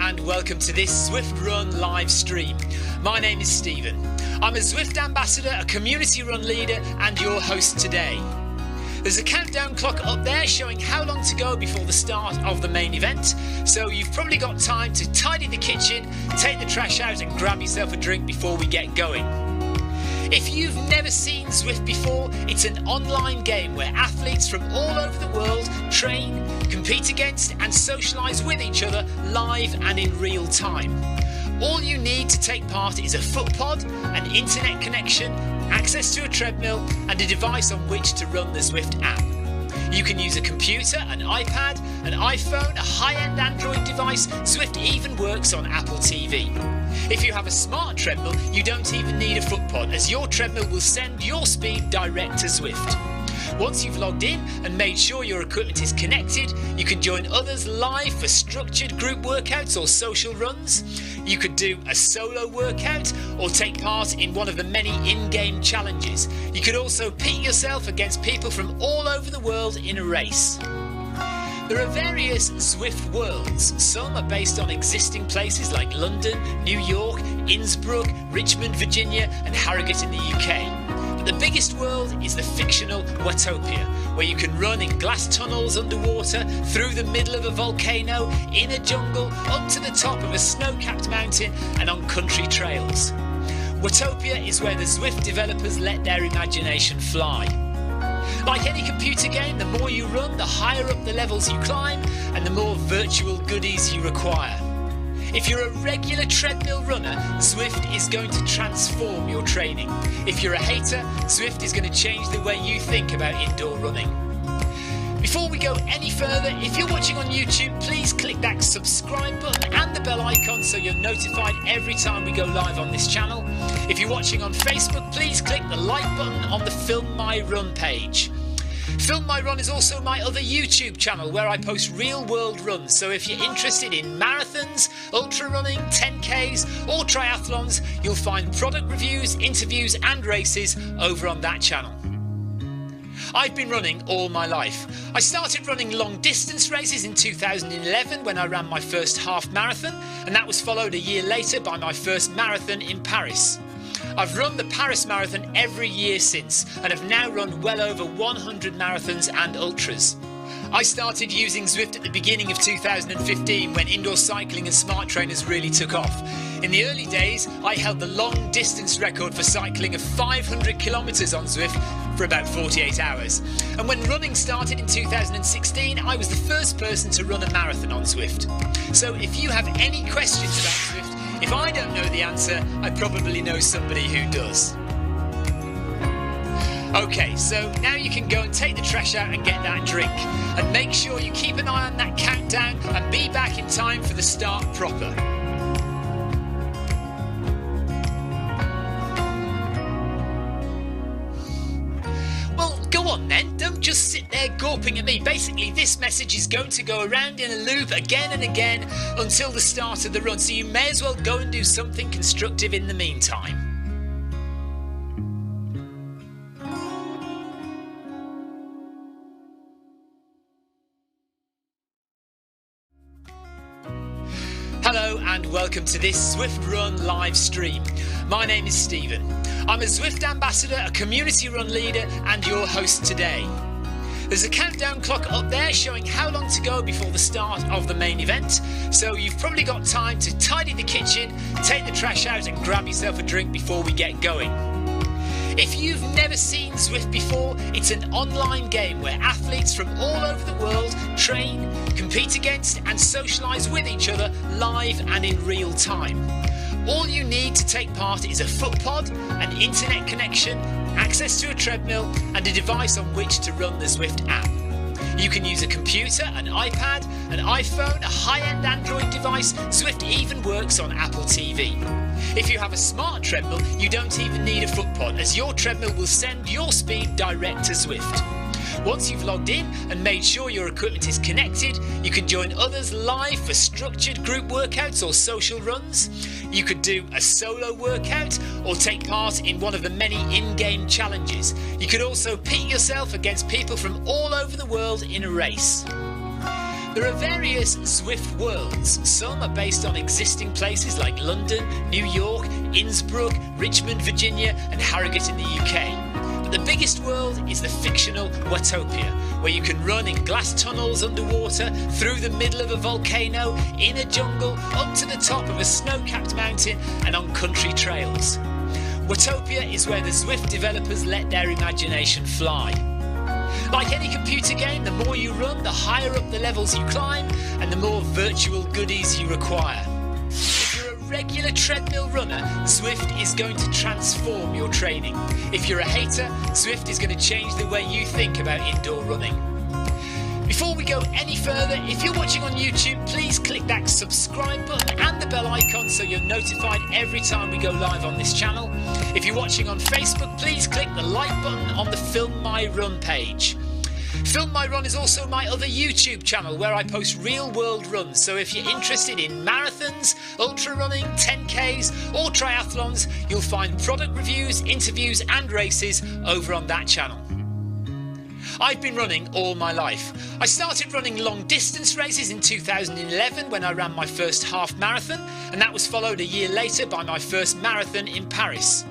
and welcome to this Zwift Run live stream. My name is Stephen. I'm a Zwift ambassador, a community run leader and your host today. There's a countdown clock up there showing how long to go before the start of the main event, so you've probably got time to tidy the kitchen, take the trash out and grab yourself a drink before we get going. If you've never seen Zwift before, it's an online game where athletes from all over the world train, compete against and socialise with each other live and in real time. All you need to take part is a foot pod, an internet connection, access to a treadmill and a device on which to run the Zwift app. You can use a computer, an iPad, an iPhone, a high-end Android device. Zwift even works on Apple TV. If you have a smart treadmill, you don't even need a foot pod, as your treadmill will send your speed direct to Zwift. Once you've logged in and made sure your equipment is connected, you can join others live for structured group workouts or social runs. You could do a solo workout or take part in one of the many in-game challenges. You could also pit yourself against people from all over the world in a race. There are various Zwift Worlds. Some are based on existing places like London, New York, Innsbruck, Richmond, Virginia and Harrogate in the UK. But the biggest world is the fictional Watopia, where you can run in glass tunnels underwater, through the middle of a volcano, in a jungle, up to the top of a snow-capped mountain and on country trails. Watopia is where the Zwift developers let their imagination fly. Like any computer game, the more you run, the higher up the levels you climb and the more virtual goodies you require. If you're a regular treadmill runner, Zwift is going to transform your training. If you're a hater, Zwift is going to change the way you think about indoor running. Before we go any further, if you're watching on YouTube, please click that subscribe button and the bell icon so you're notified every time we go live on this channel. If you're watching on Facebook, please click the like button on the Film My Run page. Film My Run is also my other YouTube channel where I post real world runs, so if you're interested in marathons, ultra running, 10Ks or triathlons, you'll find product reviews, interviews and races over on that channel. I've been running all my life. I started running long distance races in 2011 when I ran my first half marathon, and that was followed a year later by my first marathon in Paris. I've run the Paris Marathon every year since and have now run well over 100 marathons and ultras. I started using Zwift at the beginning of 2015 when indoor cycling and smart trainers really took off. In the early days, I held the long distance record for cycling of 500 kilometres on Zwift for about 48 hours. And when running started in 2016, I was the first person to run a marathon on Zwift. So if you have any questions about Zwift, if I don't know the answer, I probably know somebody who does. Okay, so now you can go and take the trash out and get that drink. And make sure you keep an eye on that countdown and be back in time for the start proper. Well, go on then, don't just sit there gawping at me. Basically, this message is going to go around in a loop again and again until the start of the run, so you may as well go and do something constructive in the meantime. Hello and welcome to this Zwift Run live stream. My name is Stephen. I'm a Zwift ambassador, a community run leader and your host today. There's a countdown clock up there showing how long to go before the start of the main event, so you've probably got time to tidy the kitchen, take the trash out and grab yourself a drink before we get going. If you've never seen Zwift before, it's an online game where athletes from all over the world train, compete against and socialise with each other live and in real time. All you need to take part is a foot pod, an internet connection, access to a treadmill and a device on which to run the Zwift app. You can use a computer, an iPad, an iPhone, a high-end Android device. Zwift even works on Apple TV. If you have a smart treadmill, you don't even need a foot pod, as your treadmill will send your speed direct to Zwift. Once you've logged in and made sure your equipment is connected, you can join others live for structured group workouts or social runs. You could do a solo workout or take part in one of the many in-game challenges. You could also pit yourself against people from all over the world in a race. There are various Zwift Worlds. Some are based on existing places like London, New York, Innsbruck, Richmond, Virginia and Harrogate in the UK. But the biggest world is the fictional Watopia, where you can run in glass tunnels underwater, through the middle of a volcano, in a jungle, up to the top of a snow-capped mountain and on country trails. Watopia is where the Zwift developers let their imagination fly. Like any computer game, the more you run, the higher up the levels you climb and the more virtual goodies you require. If you're a regular treadmill runner, Zwift is going to transform your training. If you're a hater, Zwift is going to change the way you think about indoor running. Before we go any further, if you're watching on YouTube, please click that subscribe button and the bell icon so you're notified every time we go live on this channel. If you're watching on Facebook, please click the like button on the Film My Run page. Film My Run is also my other YouTube channel where I post real world runs, so if you're interested in marathons, ultra running, 10Ks or triathlons, you'll find product reviews, interviews and races over on that channel. I've been running all my life. I started running long distance races in 2011 when I ran my first half marathon, and that was followed a year later by my first marathon in Paris.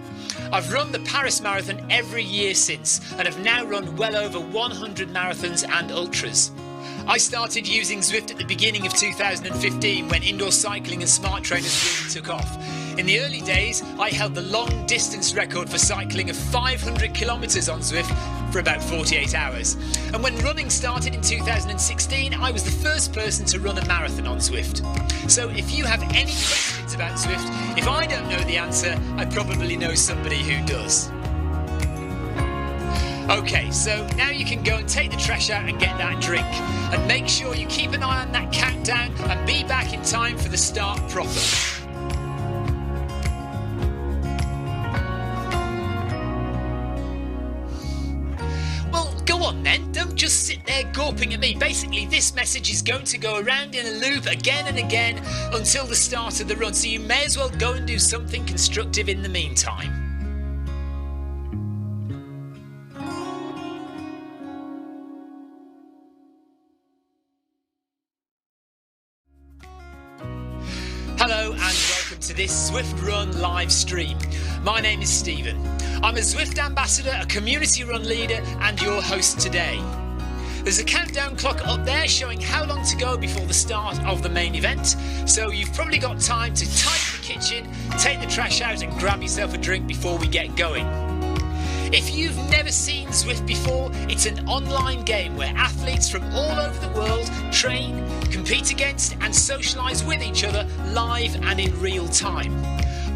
I've run the Paris Marathon every year since and have now run well over 100 marathons and ultras. I started using Zwift at the beginning of 2015 when indoor cycling and smart trainers really took off. In the early days, I held the long distance record for cycling of 500 kilometres on Zwift for about 48 hours. And when running started in 2016, I was the first person to run a marathon on Zwift. So if you have any questions about Zwift, if I don't know the answer, I probably know somebody who does. Okay, so now you can go and take the trash out and get that drink. And make sure you keep an eye on that countdown and be back in time for the start proper. Go on then, don't just sit there gawping at me. Basically, this message is going to go around in a loop again and again until the start of the run, so you may as well go and do something constructive in the meantime. Hello and welcome to this Zwift Run live stream. My name is Stephen. I'm a Zwift ambassador, a community run leader and your host today. There's a countdown clock up there showing how long to go before the start of the main event, so you've probably got time to tidy the kitchen, take the trash out and grab yourself a drink before we get going. If you've never seen Zwift before, it's an online game where athletes from all over the world train, compete against and socialise with each other live and in real time.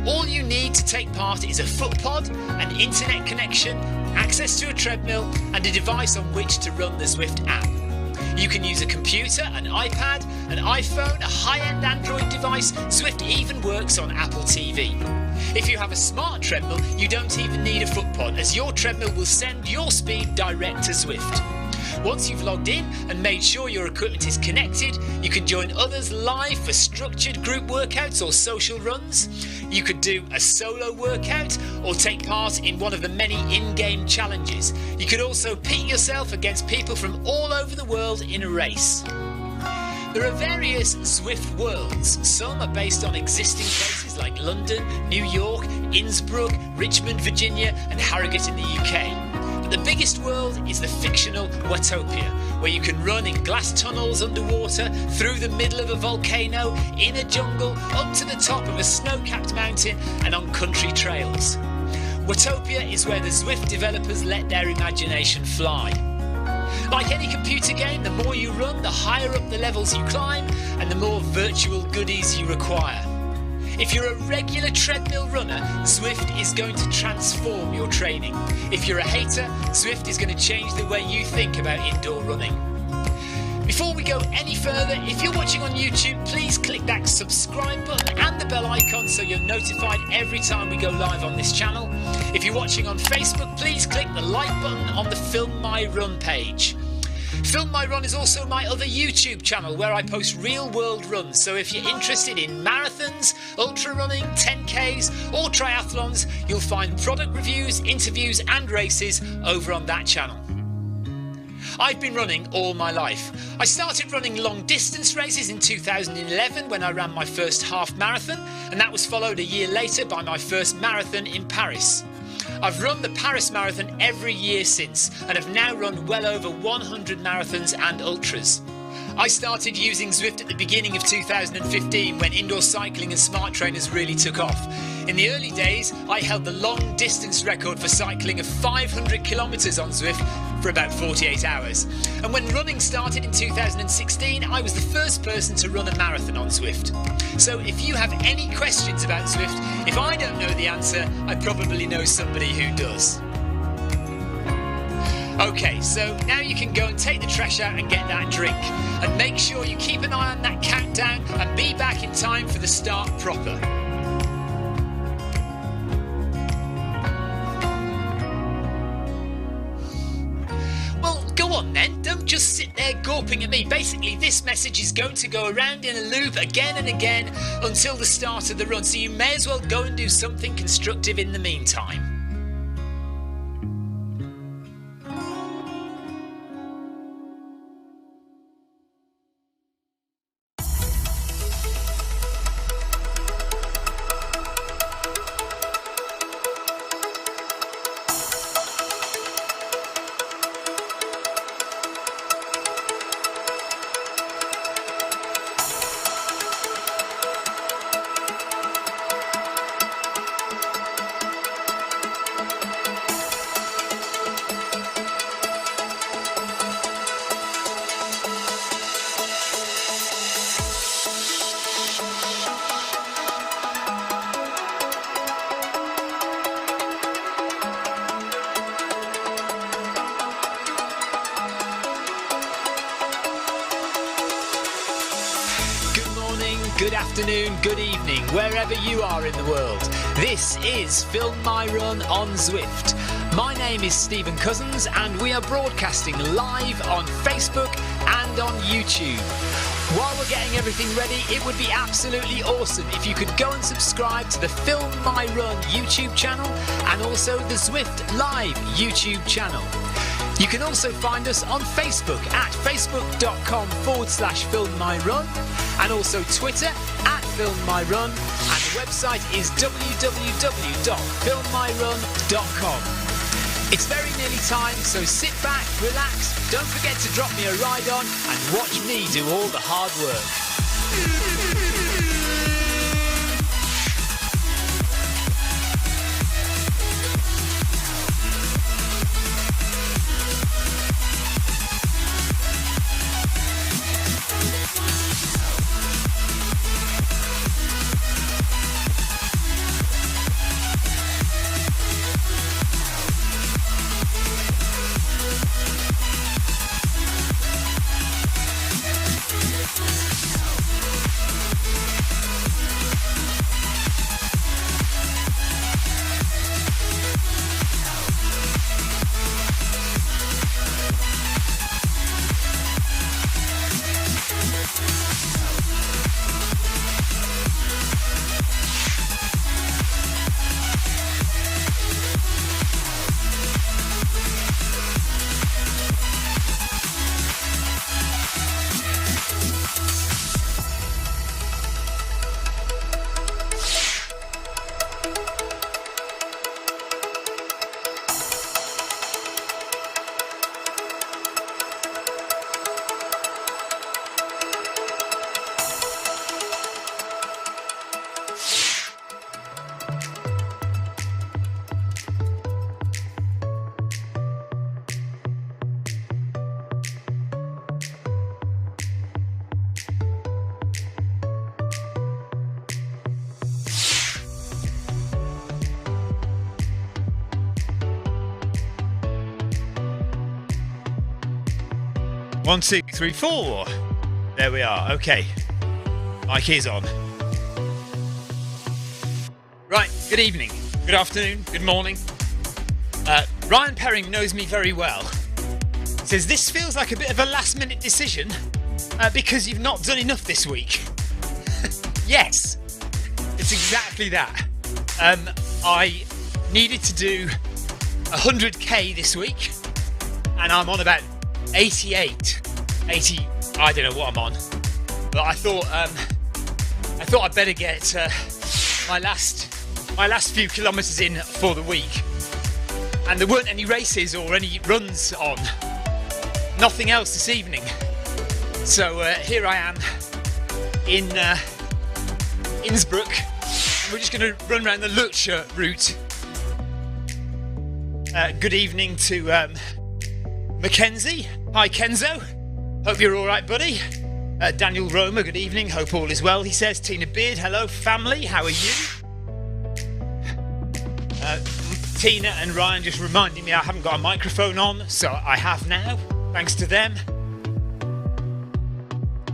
All you need to take part is a foot pod, an internet connection, access to a treadmill and a device on which to run the Zwift app. You can use a computer, an iPad, an iPhone, a high-end Android device. Zwift even works on Apple TV. If you have a smart treadmill, you don't even need a foot pod, as your treadmill will send your speed direct to Zwift. Once you've logged in and made sure your equipment is connected, you can join others live for structured group workouts or social runs. You could do a solo workout or take part in one of the many in-game challenges. You could also pit yourself against people from all over the world in a race. There are various Zwift Worlds. Some are based on existing places like London, New York, Innsbruck, Richmond, Virginia and Harrogate in the UK. But the biggest world is the fictional Watopia, where you can run in glass tunnels underwater, through the middle of a volcano, in a jungle, up to the top of a snow-capped mountain and on country trails. Watopia is where the Zwift developers let their imagination fly. Like any computer game, the more you run, the higher up the levels you climb and the more virtual goodies you require. If you're a regular treadmill runner, Zwift is going to transform your training. If you're a hater, Zwift is going to change the way you think about indoor running. Before we go any further, if you're watching on YouTube, please click that subscribe button and the bell icon so you're notified every time we go live on this channel. If you're watching on Facebook, please click the like button on the Film My Run page. Film My Run is also my other YouTube channel where I post real world runs, so if you're interested in marathons, ultra running, 10Ks or triathlons, you'll find product reviews, interviews and races over on that channel. I've been running all my life. I started running long distance races in 2011 when I ran my first half marathon, and that was followed a year later by my first marathon in Paris. I've run the Paris Marathon every year since and have now run well over 100 marathons and ultras. I started using Zwift at the beginning of 2015 when indoor cycling and smart trainers really took off. In the early days, I held the long distance record for cycling of 500 kilometres on Zwift for about 48 hours. And when running started in 2016, I was the first person to run a marathon on Zwift. So if you have any questions about Zwift, if I don't know the answer, I probably know somebody who does. Okay, so now you can go and take the trash out and get that drink. And make sure you keep an eye on that countdown and be back in time for the start proper. Well, go on then, don't just sit there gawping at me. Basically, this message is going to go around in a loop again and again until the start of the run, so you may as well go and do something constructive in the meantime. Good afternoon, good evening, wherever you are in the world. This is Film My Run on Zwift. My name is Stephen Cousins and we are broadcasting live on Facebook and on YouTube. While we're getting everything ready, it would be absolutely awesome if you could go and subscribe to the Film My Run YouTube channel and also the Zwift Live YouTube channel. You can also find us on Facebook at facebook.com/filmmyrun and also Twitter at filmmyrun, and the website is www.filmmyrun.com. It's very nearly time, so sit back, relax, don't forget to drop me a ride on and watch me do all the hard work. One, two, three, four. There we are. Okay. Mic is on. Right. Good evening. Good afternoon. Good morning. Ryan Perring knows me very well. Says this feels like a bit of a last-minute decision because you've not done enough this week. Yes. It's exactly that. I needed to do 100k this week, and I'm on about 88, 80. I don't know what I'm on, but I thought I'd better get my last few kilometres in for the week. And there weren't any races or any runs on. Nothing else this evening. So here I am in Innsbruck. We're just going to run around the Lutscher route. Good evening to Mackenzie. Hi Kenzo. Hope you're all right, buddy. Daniel Roma, good evening. Hope all is well. He says, Tina Beard, hello family. How are you? Tina and Ryan just reminding me I haven't got a microphone on, so I have now, thanks to them.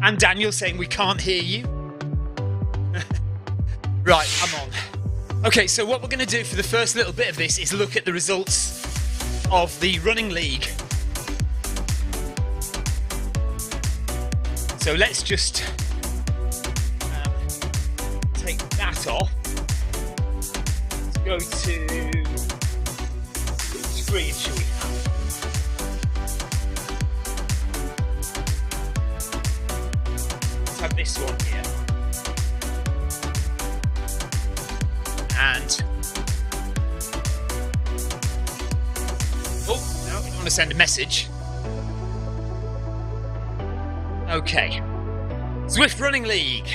And Daniel saying we can't hear you. Right, I'm on. Okay, so what we're going to do for the first little bit of this is look at the results of the running league. So let's just take that off. Let's go to screen, shall we have? Let's have this one here. And oh no, I don't want to send a message. Okay, Zwift Running League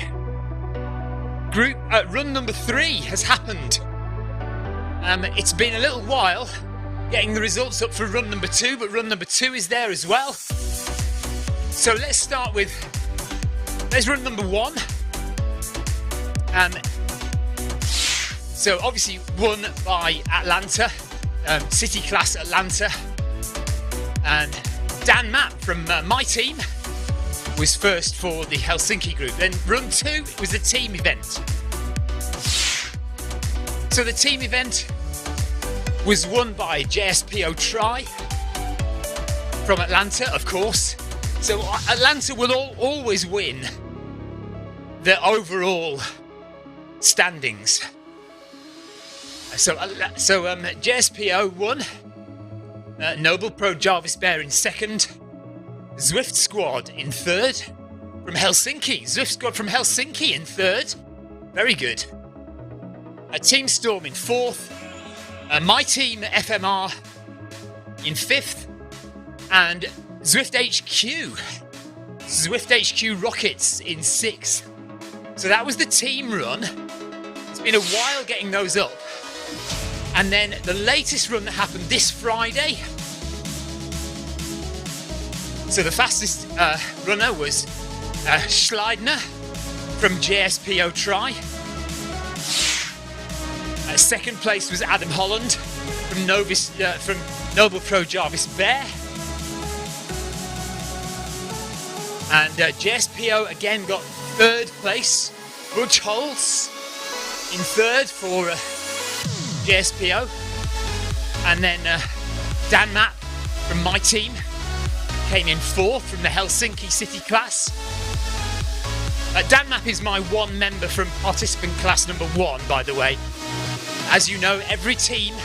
group run number 3 has happened. It's been a little while getting the results up for run number 2, but run number 2 is there as well. So let's run number 1. So obviously won by Atlanta, City Class Atlanta, and Dan Mapp from my team was first for the Helsinki group. Then run 2 was a team event. So the team event was won by JSPO Tri from Atlanta, of course. So Atlanta will always win the overall standings. So JSPO won, Noble Pro Jarvis Bear in second, Zwift Squad in third, from Helsinki. Zwift Squad from Helsinki in third, very good. Team Storm in fourth, my team FMR in fifth, and Zwift HQ Rockets in sixth. So that was the team run. It's been a while getting those up. And then the latest run that happened this Friday. So the fastest runner was Schleidner from JSPO Tri. Second place was Adam Holland from Noble Pro Jarvis Bear. And JSPO again got third place. Butch Holtz in third for JSPO. And then Dan Mapp from my team came in fourth from the Helsinki City class. Dan Mapp is my one member from participant class number 1, by the way. As you know, every team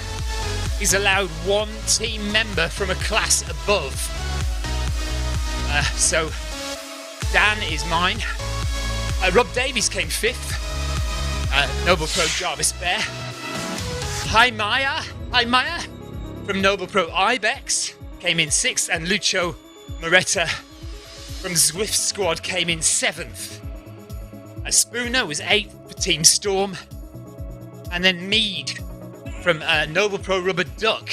is allowed one team member from a class above. So Dan is mine. Rob Davies came 5th. Noble Pro Jarvis Bear. Hi Maya from Noble Pro Ibex came in 6th, and Lucio Moretta from Zwift Squad came in 7th. Spooner was 8th for Team Storm, and then Mead from Noble Pro Rubber Duck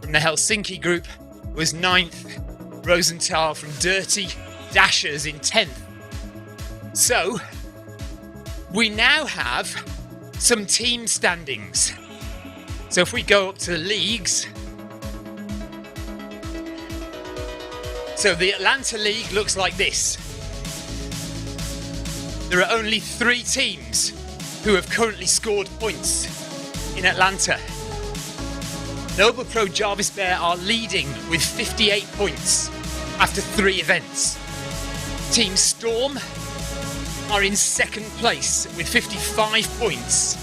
from the Helsinki group was 9th. Rosenthal from Dirty Dashers in 10th. So we now have some team standings. So if we go up to the leagues, so the Atlanta League looks like this. There are only 3 teams who have currently scored points in Atlanta. Noble Pro Jarvis Bear are leading with 58 points after 3 events. Team Storm are in second place with 55 points.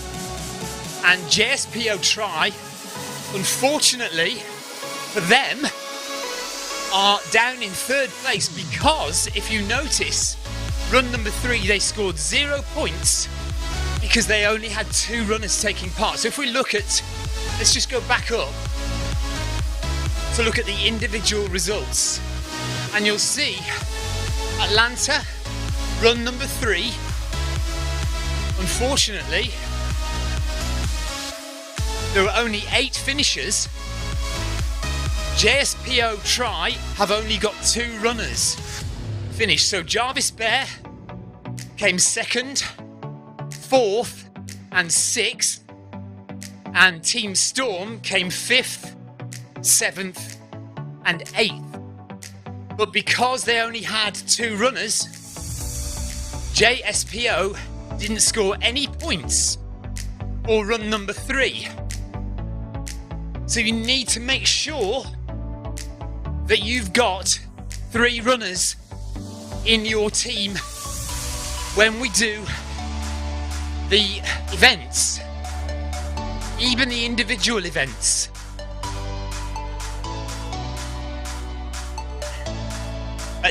And JSPO Tri, unfortunately for them, are down in third place because, if you notice, run number 3, they scored 0 points because they only had 2 runners taking part. So if we look at, let's just go back up to look at the individual results, and you'll see Atlanta, run number 3, unfortunately, there were only 8 finishers. JSPO Tri have only got 2 runners finished. So Jarvis Bear came 2nd, 4th and 6th. And Team Storm came 5th, 7th and 8th. But because they only had 2 runners, JSPO didn't score any points for run number 3. So you need to make sure that you've got 3 runners in your team when we do the events, even the individual events.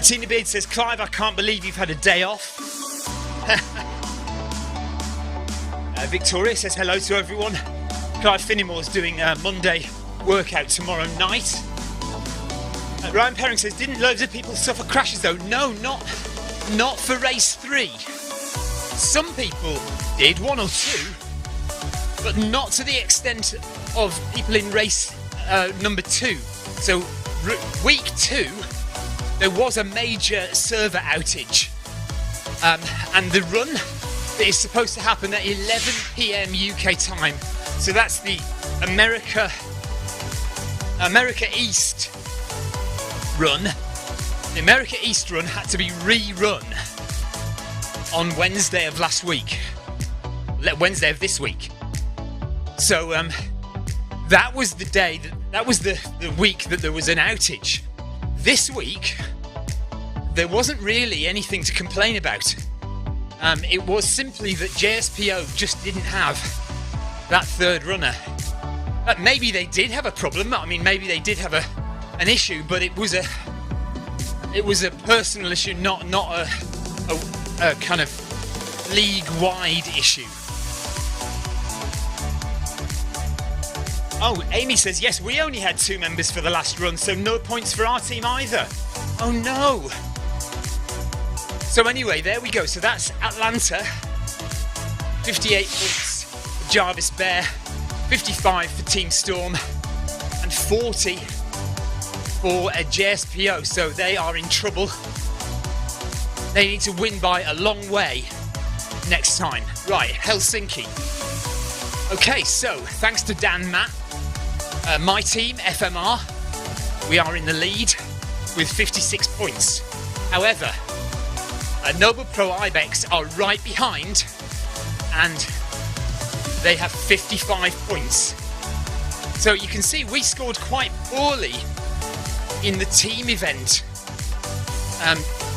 Tina Beard says, Clive, I can't believe you've had a day off. Victoria says hello to everyone. Clive Finnemore's doing a Monday workout tomorrow night. Ryan Perring says, didn't loads of people suffer crashes though? No, not for race 3. Some people did, 1 or 2, but not to the extent of people in race number 2. So week 2, there was a major server outage, and the run that is supposed to happen at 11 PM UK time. So that's the America East run. The America East run had to be rerun on Wednesday of last week. Wednesday of this week. So that was the day, that was the week that there was an outage. This week, there wasn't really anything to complain about. It was simply that JSPO just didn't have that 3rd runner. Maybe they did have a problem. I mean, maybe they did have an issue, but it was a personal issue, not a kind of league-wide issue. Oh, Amy says, yes, we only had 2 members for the last run, so no points for our team either. Oh no. So anyway, there we go. So that's Atlanta, 58 points for Jarvis Bear, 55 for Team Storm, and 40 for a JSPO. So they are in trouble. They need to win by a long way next time. Right, Helsinki. Okay, so thanks to Dan Matt, my team, FMR, we are in the lead with 56 points. However, Noble Pro Ibex are right behind and they have 55 points. So you can see we scored quite poorly in the team event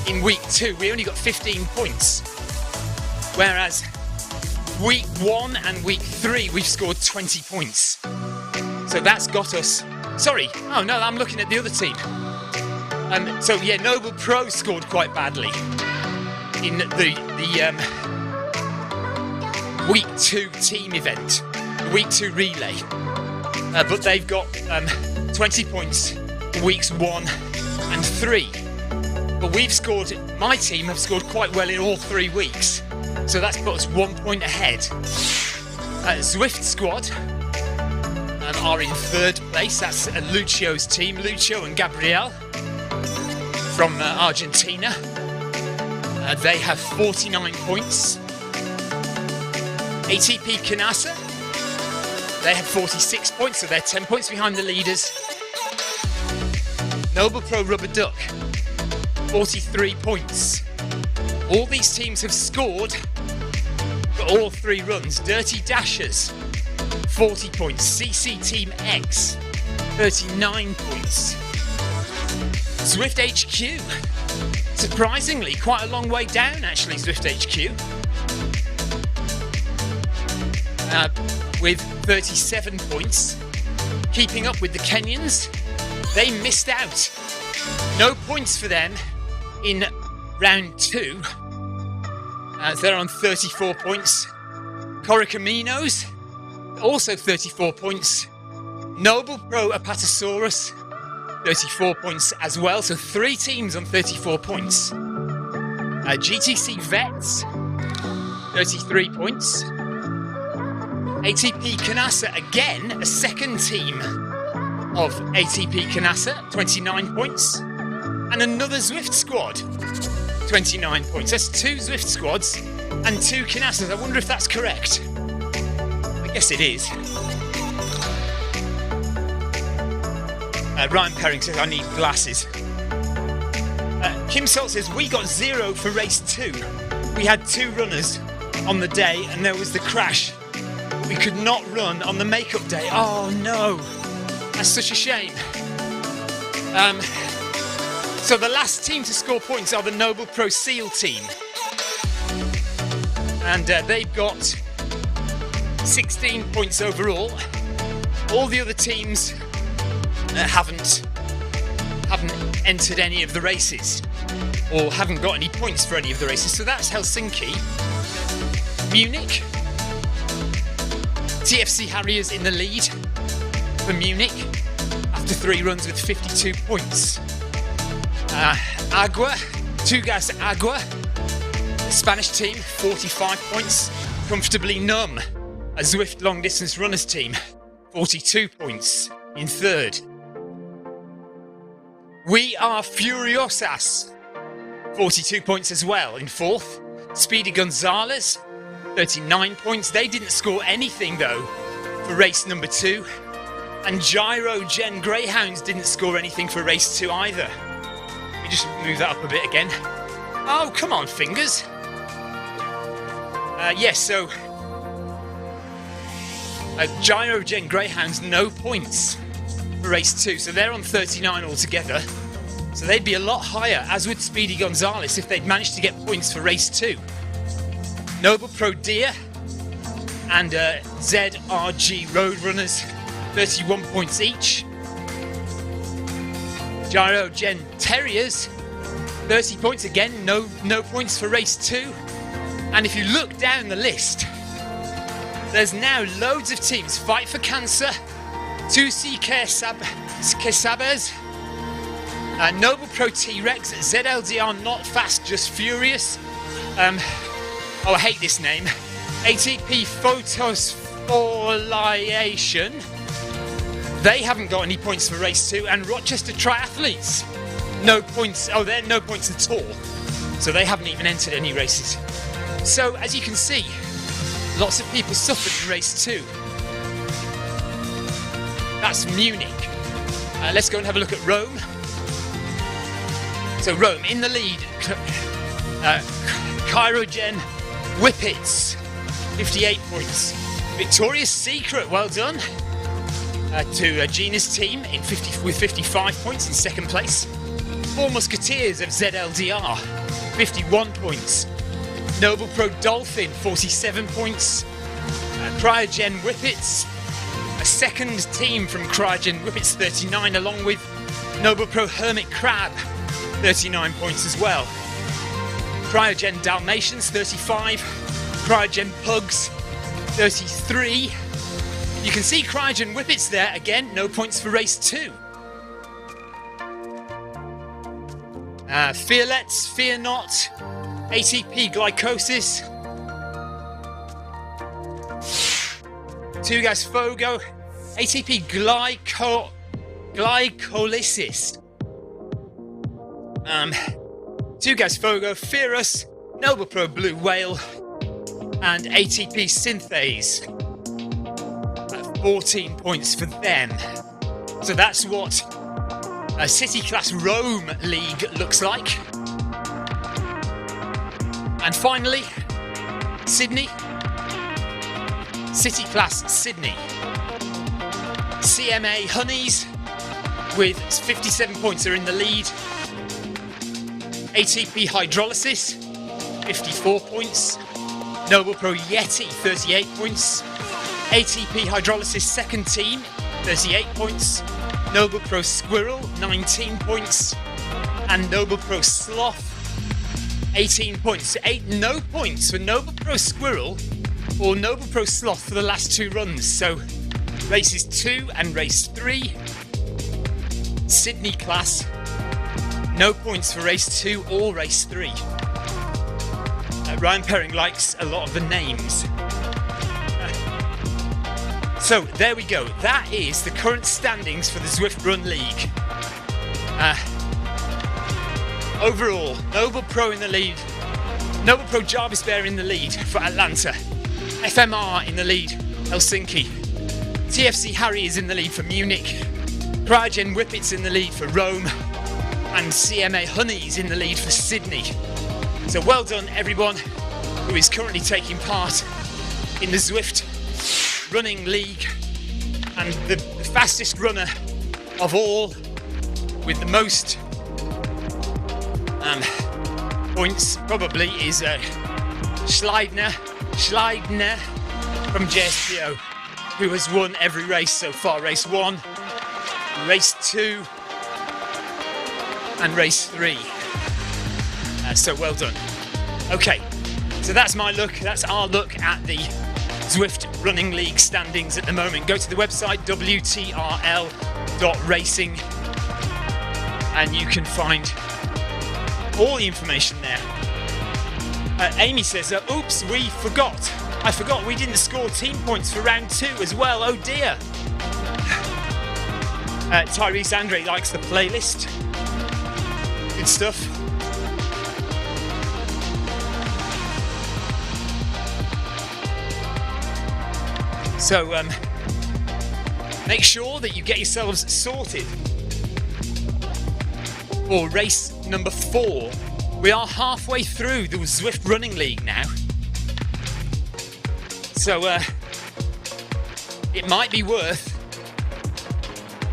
in week 2. We only got 15 points. Whereas week 1 and week 3 we've scored 20 points. So that's got us... Sorry, oh no, I'm looking at the other team. So yeah, Noble Pro scored quite badly in the week 2 team event, the week 2 relay. But they've got 20 points in weeks 1 and 3. But we've scored, my team have scored quite well in all 3 weeks. So that's put us 1 point ahead. Zwift Squad are in 3rd place. That's Lucio's team, Lucio and Gabriel from Argentina. They have 49 points. ATP Canasa, they have 46 points, so they're 10 points behind the leaders. Noble Pro Rubber Duck, 43 points. All these teams have scored for all 3 runs. Dirty Dashers, 40 points. CC Team X, 39 points. Zwift HQ, surprisingly, quite a long way down actually, Zwift HQ. With 37 points. Keeping up with the Kenyans, they missed out No points for them in round 2. They're on 34 points. Correcaminos, also 34 points. Noble Pro Apatosaurus, 34 points as well. So 3 teams on 34 points. GTC Vets, 33 points. ATP Canassa, again, a second team of ATP Canassa, 29 points. And another Zwift squad, 29 points. That's 2 Zwift squads and 2 Canassas. I wonder if that's correct. I guess it is. Ryan Perring says, I need glasses. Kim Salt says, we got 0 for race 2. We had 2 runners on the day and there was the crash. We could not run on the makeup day. Oh no, that's such a shame. So the last team to score points are the Noble Pro Seal team. And they've got 16 points overall. All the other teams haven't entered any of the races or haven't got any points for any of the races. So that's Helsinki. Munich. TFC Harriers in the lead for Munich after 3 runs with 52 points. Agua, Tugas Agua, the Spanish team, 45 points. Comfortably Numb, a Zwift long distance runners team, 42 points in 3rd. We Are Furiosas, 42 points as well in 4th. Speedy Gonzalez, 39 points. They didn't score anything though for race number 2. And Gyro Gen Greyhounds didn't score anything for race 2 either. Let me just move that up a bit again. Oh, come on, fingers. Yes, so Gyro Gen Greyhounds, no points for race 2. So they're on 39 altogether. So they'd be a lot higher, as would Speedy Gonzalez, if they'd managed to get points for race 2. Noble Pro Deer and ZRG Roadrunners, 31 points each. Gyro Gen Terriers, 30 points again, no points for race 2. And if you look down the list, there's now loads of teams. Fight for Cancer, 2C Quesabes, Noble Pro T-Rex, ZLDR Not Fast Just Furious. Oh, I hate this name. ATP Photospholiation. They haven't got any points for race 2. And Rochester Triathletes, no points. Oh, they're no points at all. So they haven't even entered any races. So, as you can see, lots of people suffered in race 2. That's Munich. Let's go and have a look at Rome. So Rome in the lead. Chirogen Whippets, 58 points. Victoria's Secret, well done. To Gina's team with 55 points in 2nd place. 4 Musketeers of ZLDR, 51 points. Noble Pro Dolphin, 47 points. Cryogen Whippets, a second team from Cryogen Whippets, 39, along with Noble Pro Hermit Crab, 39 points as well. Cryogen Dalmatians, 35. Cryogen Pugs, 33. You can see Cryogen Whippets there, again, no points for race 2. Fearlets, Fear Not, ATP Glycosis, Tugas Fogo, ATP Glycolysis, Tugas Fogo, Fearus, Noble Pro Blue Whale, and ATP Synthase. 14 points for them. So that's what a City Class Rome League looks like. And finally, Sydney. City Class Sydney. CMA Honeys with 57 points are in the lead. ATP Hydrolysis, 54 points. Noble Pro Yeti, 38 points. ATP Hydrolysis second team, 38 points. Noble Pro Squirrel, 19 points. and Noble Pro Sloth, 18 points. No points for Noble Pro Squirrel or Noble Pro Sloth for the last 2 runs. So races 2 and race 3, Sydney class, no points for race 2 or race 3. Ryan Perring likes a lot of the names. So there we go. That is the current standings for the Zwift Run League. Overall, Noble Pro in the lead. Noble Pro Jarvis Bear in the lead for Atlanta. FMR in the lead, Helsinki. TFC Harry is in the lead for Munich. Cryogen Whippets in the lead for Rome. And CMA Honey's in the lead for Sydney. So well done everyone who is currently taking part in the Zwift Running League. And the fastest runner of all with the most points probably is Schleidner from JSPO, who has won every race so far. Race 1, race 2 and race 3. So well done. Okay, so that's my look, that's our look at the Zwift Running League standings at the moment. Go to the website wtrl.racing and you can find all the information there. Amy says, oops, I forgot we didn't score team points for round 2 as well, oh dear. Tyrese Andre likes the playlist. Good stuff. So make sure that you get yourselves sorted for race number 4. We are halfway through the Zwift Running League now. So it might be worth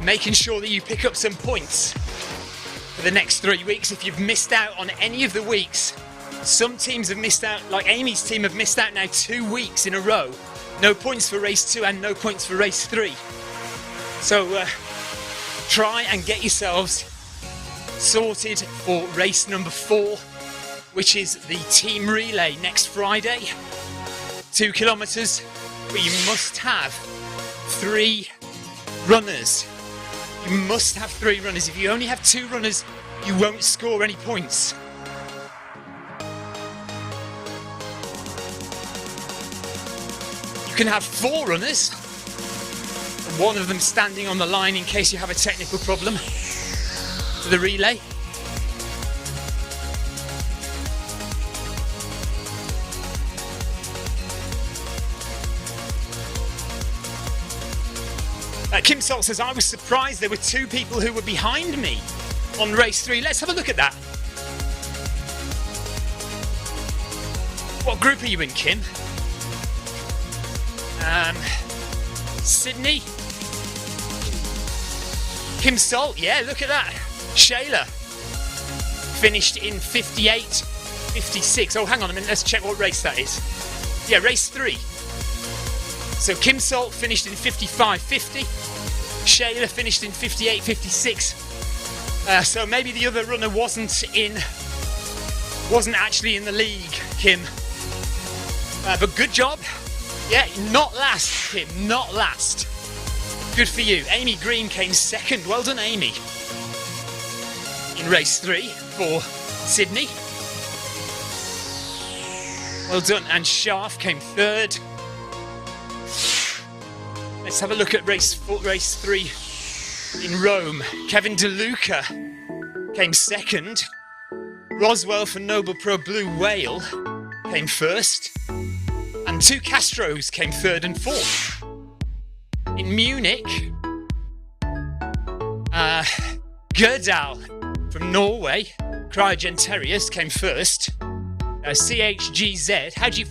making sure that you pick up some points for the next 3 weeks. If you've missed out on any of the weeks, some teams have missed out, like Amy's team have missed out now 2 weeks in a row. No points for race 2 and no points for race 3. So try and get yourselves sorted for race number 4, which is the team relay next Friday. 2 kilometers, but you must have 3 runners. You must have 3 runners. If you only have 2 runners, you won't score any points. You can have 4 runners, one of them standing on the line in case you have a technical problem for the relay. Kim Salt says, I was surprised there were 2 people who were behind me on race 3. Let's have a look at that. What group are you in, Kim? Sydney? Kim Salt, yeah, look at that. Shayla finished in 58.56. Oh, hang on a minute, let's check what race that is. Yeah, race 3. So Kim Salt finished in 55.50. Shayla finished in 58.56. So maybe the other runner wasn't actually in the league, Kim. But good job. Yeah, not last, Kim, not last. Good for you. Amy Green came second. Well done, Amy. In race 3 for Sydney. Well done. And Sharf came third. Let's have a look at race 3 in Rome. Kevin DeLuca came second. Roswell for Noble Pro Blue Whale came first. And 2 Castros came third and fourth. In Munich, Gerdal from Norway, Cryogen Terriers came first. CHGZ, how do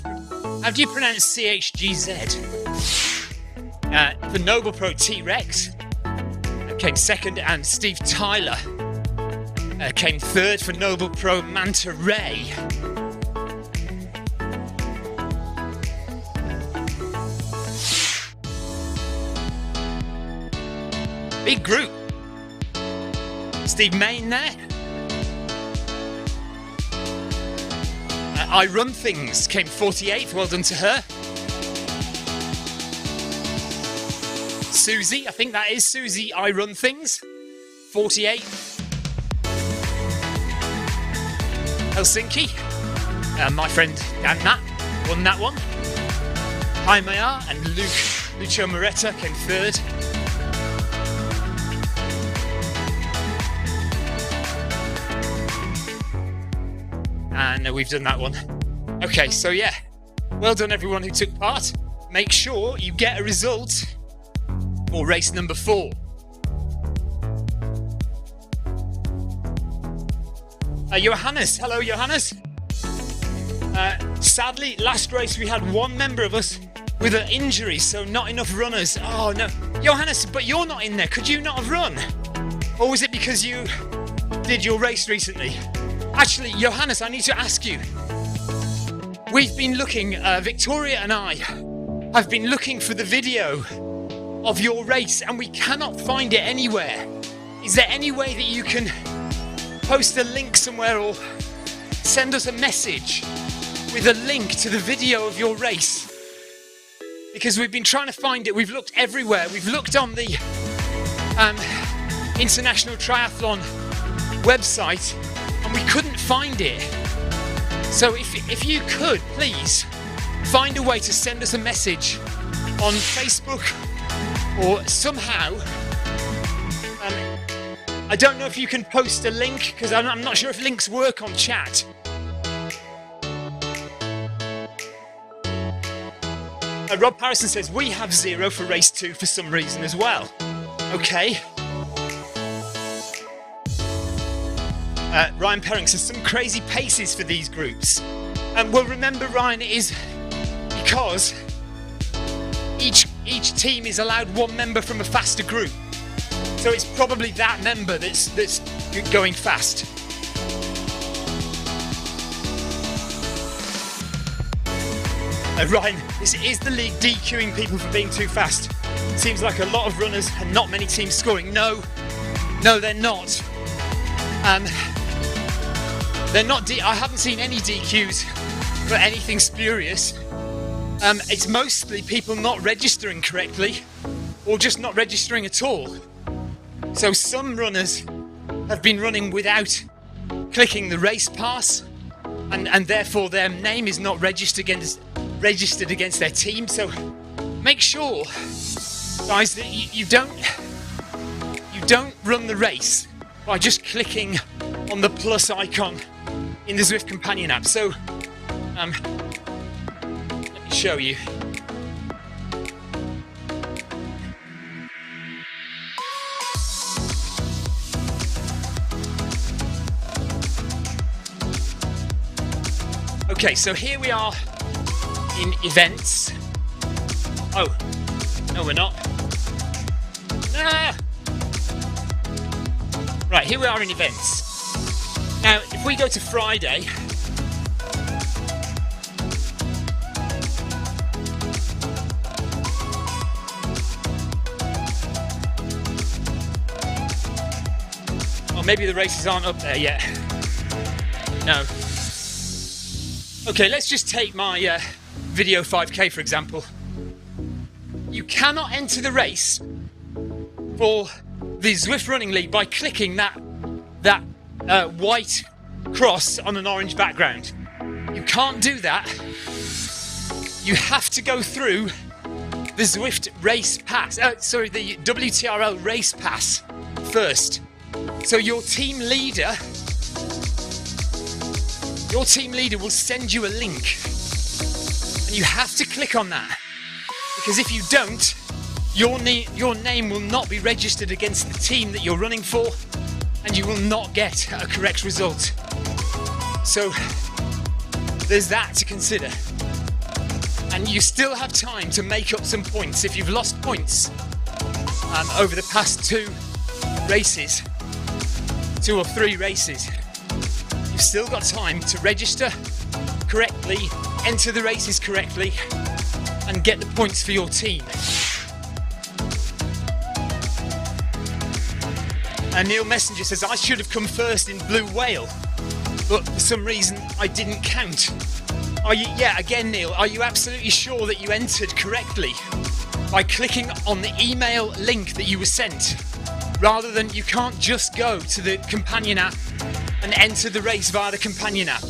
you pronounce CHGZ? For Noble Pro T-Rex came second, and Steve Tyler came third for Noble Pro Manta Ray. Big group. Steve Main there. I Run Things came 48th, well done to her. Susie, I think that is Susie I Run Things, 48. Helsinki, my friend Dan Matt won that one. Hi Maya and Lucio Moretta came 3rd. And we've done that one. Okay, so yeah, well done everyone who took part. Make sure you get a result for race number 4. Johannes, hello Johannes. Sadly, last race we had one member of us with an injury, so not enough runners. Oh no, Johannes, but you're not in there. Could you not have run? Or was it because you did your race recently? Actually, Johannes, I need to ask you. We've been looking, Victoria and I have been looking for the video of your race and we cannot find it anywhere. Is there any way that you can post a link somewhere or send us a message with a link to the video of your race? Because we've been trying to find it. We've looked everywhere. We've looked on the International Triathlon website and we couldn't find it. So if you could, please find a way to send us a message on Facebook or somehow. I don't know if you can post a link because I'm not sure if links work on chat. Rob Harrison says we have 0 for race 2 for some reason as well. Okay. Ryan Perring says some crazy paces for these groups. And well, remember, Ryan, it is because each team is allowed one member from a faster group. So it's probably that member that's going fast. Ryan, this is the league DQing people for being too fast. Seems like a lot of runners and not many teams scoring. No, they're not. They're not. I haven't seen any DQs for anything spurious. It's mostly people not registering correctly or just not registering at all. So some runners have been running without clicking the race pass and therefore their name is not registered against their team. So make sure, guys, that you don't run the race by just clicking on the plus icon in the Zwift companion app. So let me show you. Okay, so here we are in events. Oh, no we're not. Ah! Right, here we are in events. Now, if we go to Friday, or maybe the races aren't up there yet. No. Okay, let's just take my video 5K for example. You cannot enter the race for the Zwift Running League by clicking that white cross on an orange background. You can't do that. You have to go through the Zwift race pass. The WTRL race pass first. So your team leader will send you a link and you have to click on that, because if you don't, your name will not be registered against the team that you're running for and you will not get a correct result. So there's that to consider, and you still have time to make up some points. If you've lost points over the past 2 or 3 races, you've still got time to register correctly, enter the races correctly, and get the points for your team. And Neil Messenger says, I should have come first in Blue Whale. but for some reason I didn't count. Are you, yeah, again Neil, are you absolutely sure that you entered correctly by clicking on the email link that you were sent, rather than you can't just go to the companion app and enter the race via the companion app?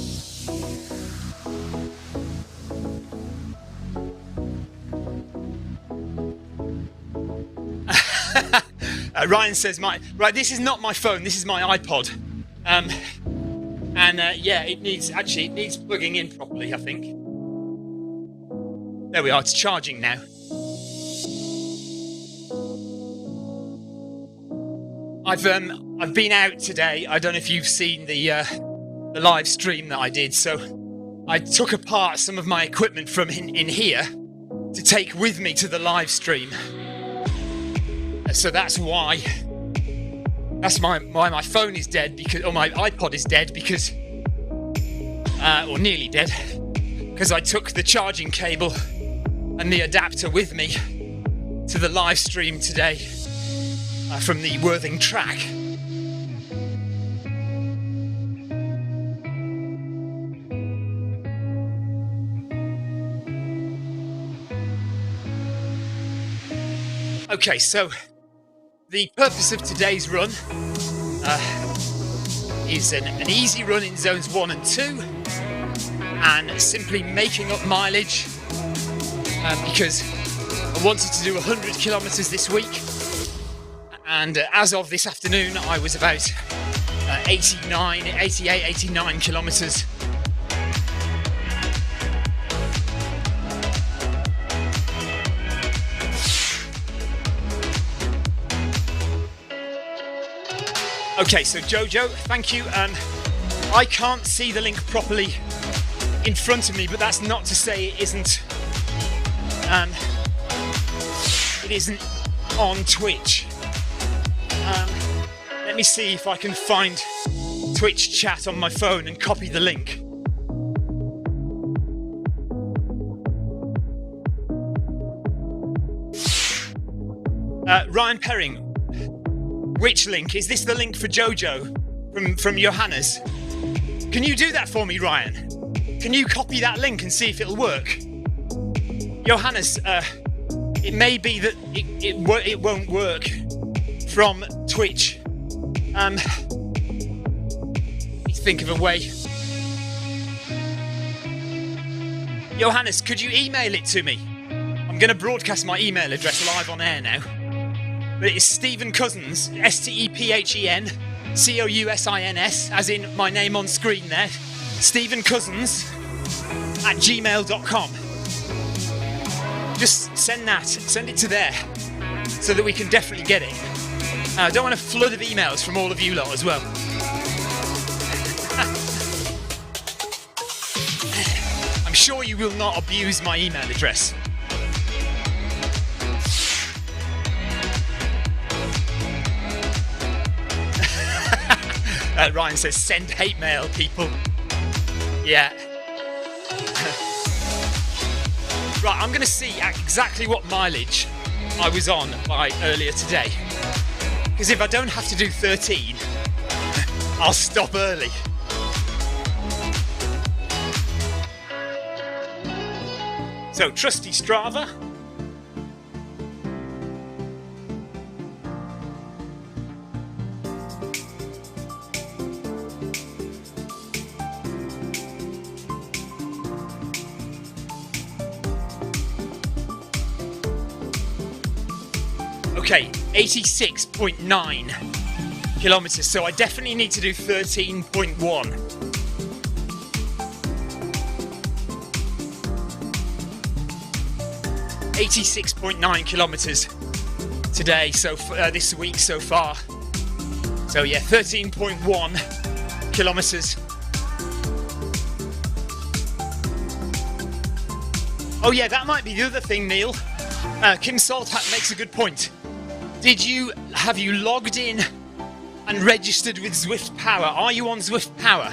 Ryan says, right, this is not my phone, this is my iPod. Yeah, it needs plugging in properly, I think. There we are, it's charging now. I've been out today. I don't know if you've seen the live stream that I did. So I took apart some of my equipment from in here to take with me to the live stream. So that's why my phone is dead, or my iPod is dead because, or nearly dead, because I took the charging cable and the adapter with me to the live stream today from the Worthing track. Okay, so the purpose of today's run is an easy run in zones 1 and 2, and simply making up mileage because I wanted to do 100 kilometers this week, and as of this afternoon I was about 89 kilometers. Okay, so Jojo, thank you. I can't see the link properly in front of me, but that's not to say it isn't on Twitch. Let me see if I can find Twitch chat on my phone and copy the link. Ryan Perring, which link? Is this the link for Jojo from Johannes? Can you do that for me, Ryan? Can you copy that link and see if it'll work? Johannes, it may be that it won't work from Twitch. Think of a way. Johannes, could you email it to me? I'm going to broadcast my email address live on air now. But it's Stephen Cousins, STEPHEN COUSINS, as in my name on screen there, Stephen Cousins @gmail.com. Just send it to there so that we can definitely get it. I don't want a flood of emails from all of you lot as well. I'm sure you will not abuse my email address. Ryan says, send hate mail, people. Yeah. Right, I'm going to see exactly what mileage I was on by earlier today. Because if I don't have to do 13, I'll stop early. So, trusty Strava. Okay, 86.9 kilometers, so I definitely need to do 13.1. .9 kilometers today, so this week so far. So yeah, 13.1 kilometers. Oh yeah, that might be the other thing, Neil. Kim Salthat makes a good point. Have you logged in and registered with Zwift Power? Are you on Zwift Power?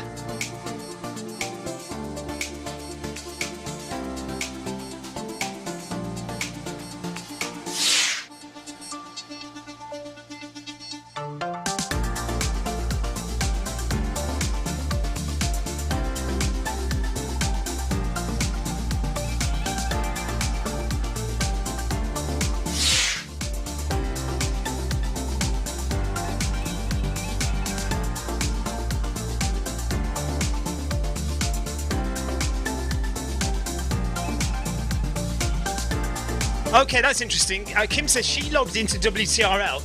Okay, that's interesting. Kim says she logged into WTRL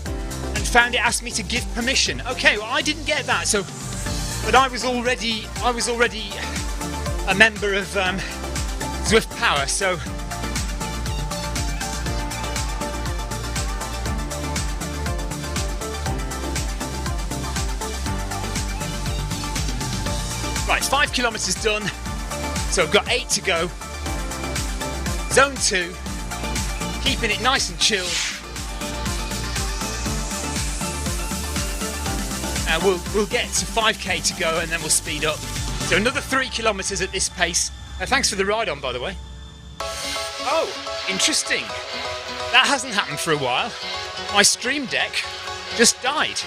and found it asked me to give permission. Okay, well I didn't get that. So, but I was already a member of Zwift Power. So. Right, 5 kilometers done. So I've got 8 to go. Zone 2. Keeping it nice and chilled. We'll get to 5k to go and then we'll speed up. So another 3 kilometers at this pace. Thanks for the ride on, by the way. Oh, interesting. That hasn't happened for a while. My Stream Deck just died.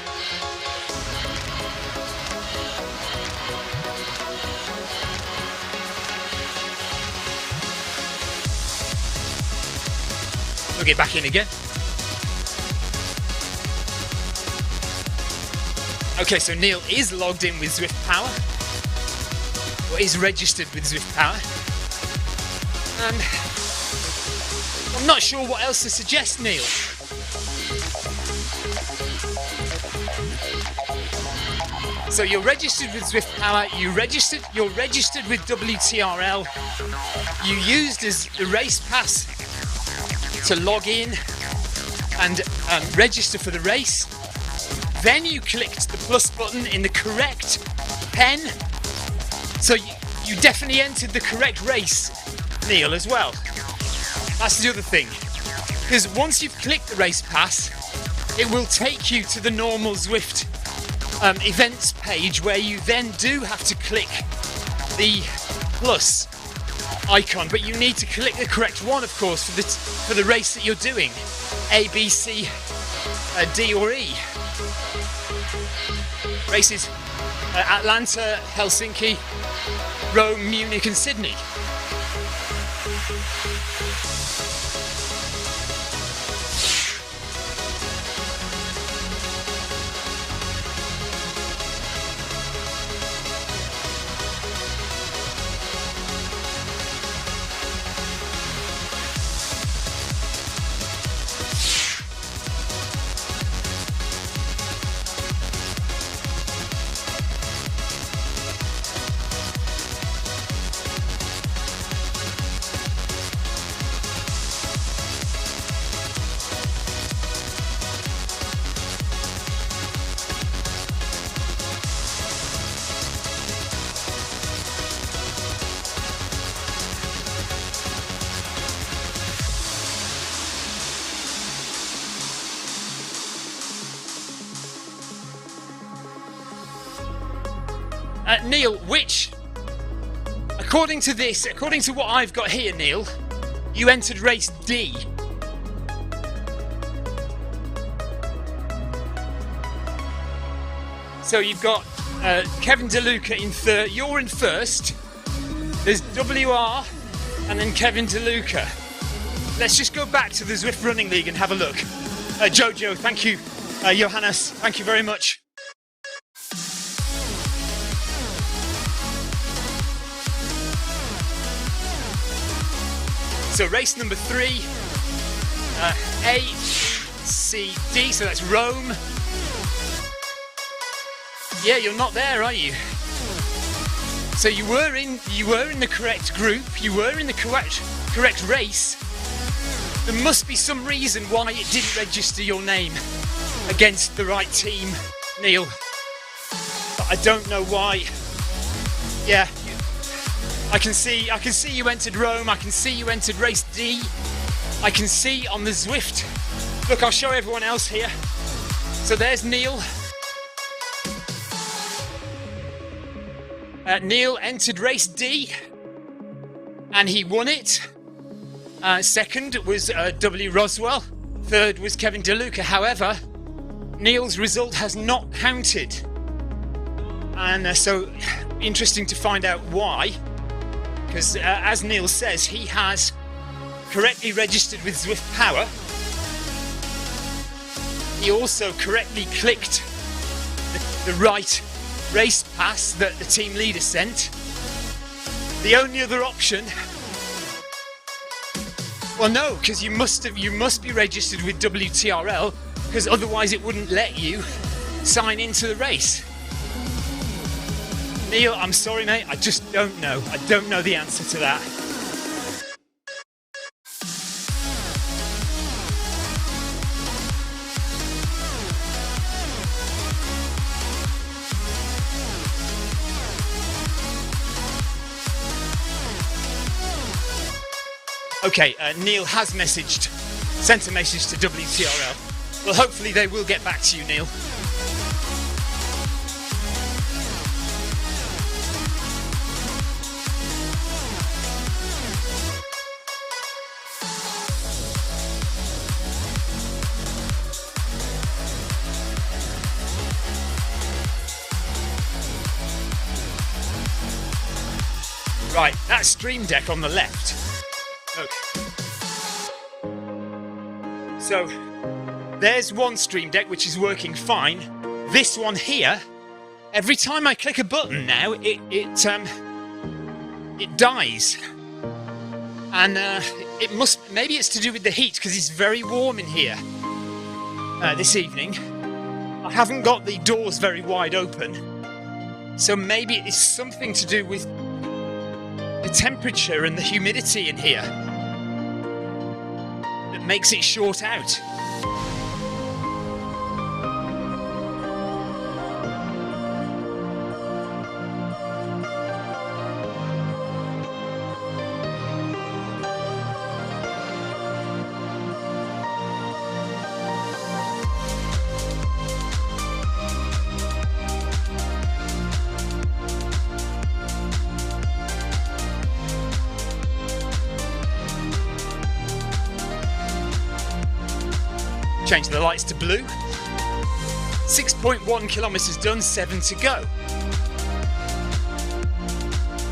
We'll get back in again. Okay, so Neil is logged in with Zwift Power, or is registered with Zwift Power, and I'm not sure what else to suggest, Neil. So you're registered with Zwift Power, you're registered with WTRL, you used as the race pass to log in and register for the race. Then you clicked the plus button in the correct pen. So you definitely entered the correct race, Neil, as well. That's the other thing. Because once you've clicked the race pass, it will take you to the normal Zwift events page where you then do have to click the plus icon, but you need to click the correct one, of course, for the race that you're doing. A, B, C, D or E. Races Atlanta, Helsinki, Rome, Munich and Sydney. Neil, which, according to what I've got here, Neil, you entered race D. So you've got Kevin DeLuca in third. You're in first. There's WR and then Kevin DeLuca. Let's just go back to the Zwift Running League and have a look. Jojo, thank you. Johannes, thank you very much. So race number 3, A, C, D, so that's Rome. Yeah, you're not there, are you? So you were in the correct group, you were in the correct race. There must be some reason why it didn't register your name against the right team, Neil. But I don't know why. Yeah. I can see you entered Rome, I can see you entered race D. I can see on the Zwift. Look, I'll show everyone else here. So there's Neil. Neil entered race D and he won it. Second was W. Roswell. Third was Kevin DeLuca. However, Neil's result has not counted. And so interesting to find out why. Because as Neil says, he has correctly registered with Zwift Power. He also correctly clicked the right race pass that the team leader sent. The only other option Well, no, because you must be registered with WTRL, because otherwise it wouldn't let you sign into the race. Neil, I'm sorry, mate. I just don't know. I don't know the answer to that. Okay, Neil has sent a message to WTRL. Well, hopefully they will get back to you, Neil. Right, that stream deck on the left. Okay. So there's one stream deck which is working fine. This one here, every time I click a button now, it dies. And maybe it's to do with the heat, because it's very warm in here this evening. I haven't got the doors very wide open, so maybe it's something to do with the temperature and the humidity in here that makes it short out. Change the lights to blue. 6.1 kilometers done, 7 to go.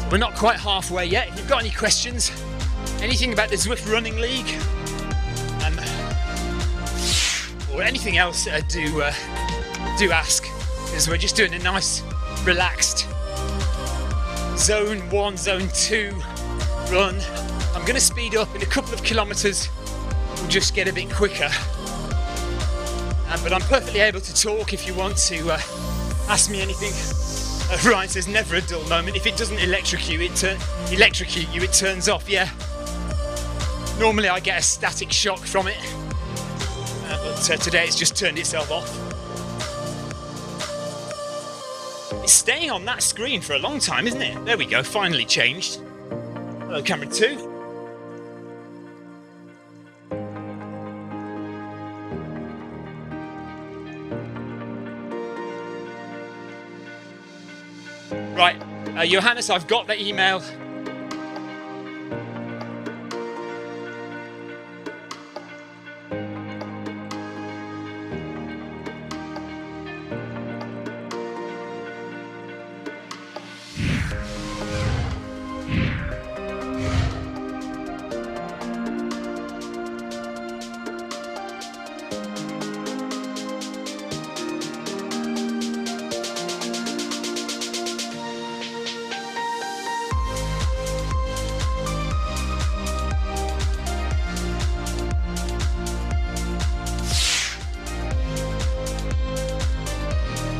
We're not quite halfway yet. If you've got any questions, anything about the Zwift Running League, or anything else, do ask, because we're just doing a nice, relaxed Zone 1, Zone 2 run. I'm going to speed up in a couple of kilometers. We'll just get a bit quicker. But I'm perfectly able to talk if you want to ask me anything. Ryan says, never a dull moment. If it doesn't electrocute you, it turns off, yeah. Normally I get a static shock from it. But today it's just turned itself off. It's staying on that screen for a long time, isn't it? There we go, finally changed. Hello, camera 2. Right, Johannes, I've got the email.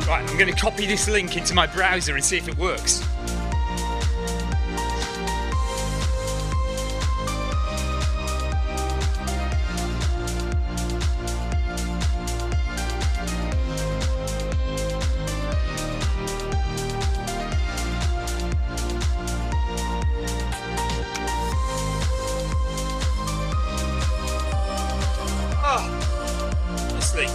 Right, I'm going to copy this link into my browser and see if it works. Honestly.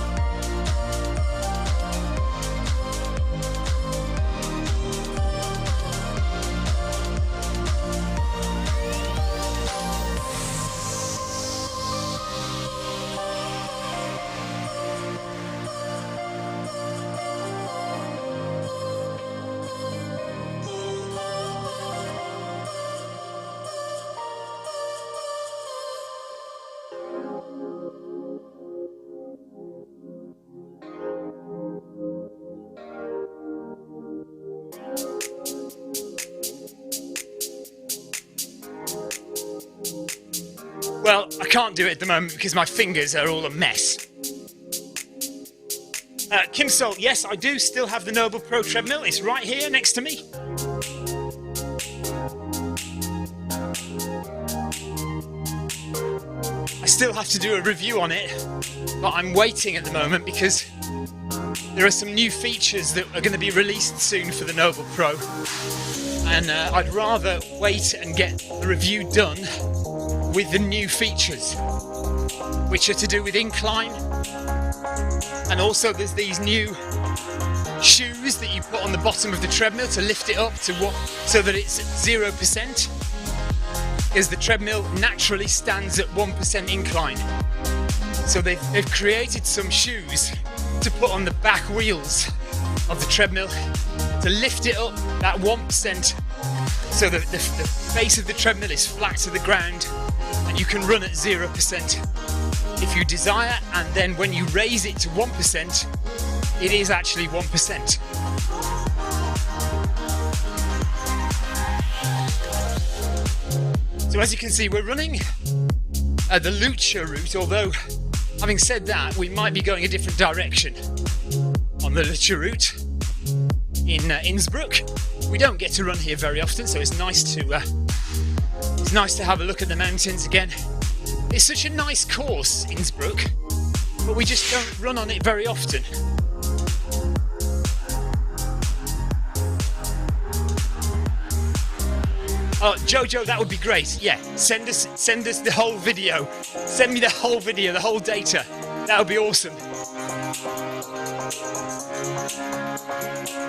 Well, I can't do it at the moment because my fingers are all a mess. Kim Sol, yes, I do still have the Noble Pro treadmill. It's right here next to me. I still have to do a review on it, but I'm waiting at the moment because there are some new features that are going to be released soon for the Noble Pro, and I'd rather wait and get the review done with the new features, which are to do with incline, and also there's these new shoes that you put on the bottom of the treadmill to lift it up to so that it's 0%, because the treadmill naturally stands at 1% incline. So they've created some shoes to put on the back wheels of the treadmill to lift it up that 1%, so that the face of the treadmill is flat to the ground and you can run at 0% if you desire, and then when you raise it to 1%, it is actually 1%. So as you can see, we're running the Lucha route, although having said that, we might be going a different direction on the Lucha route in Innsbruck. We don't get to run here very often, so it's nice to have a look at the mountains again. It's such a nice course, Innsbruck, but we just don't run on it very often. Oh, Jojo, that would be great. Yeah, send us the whole video. Send me the whole video, the whole data. That would be awesome.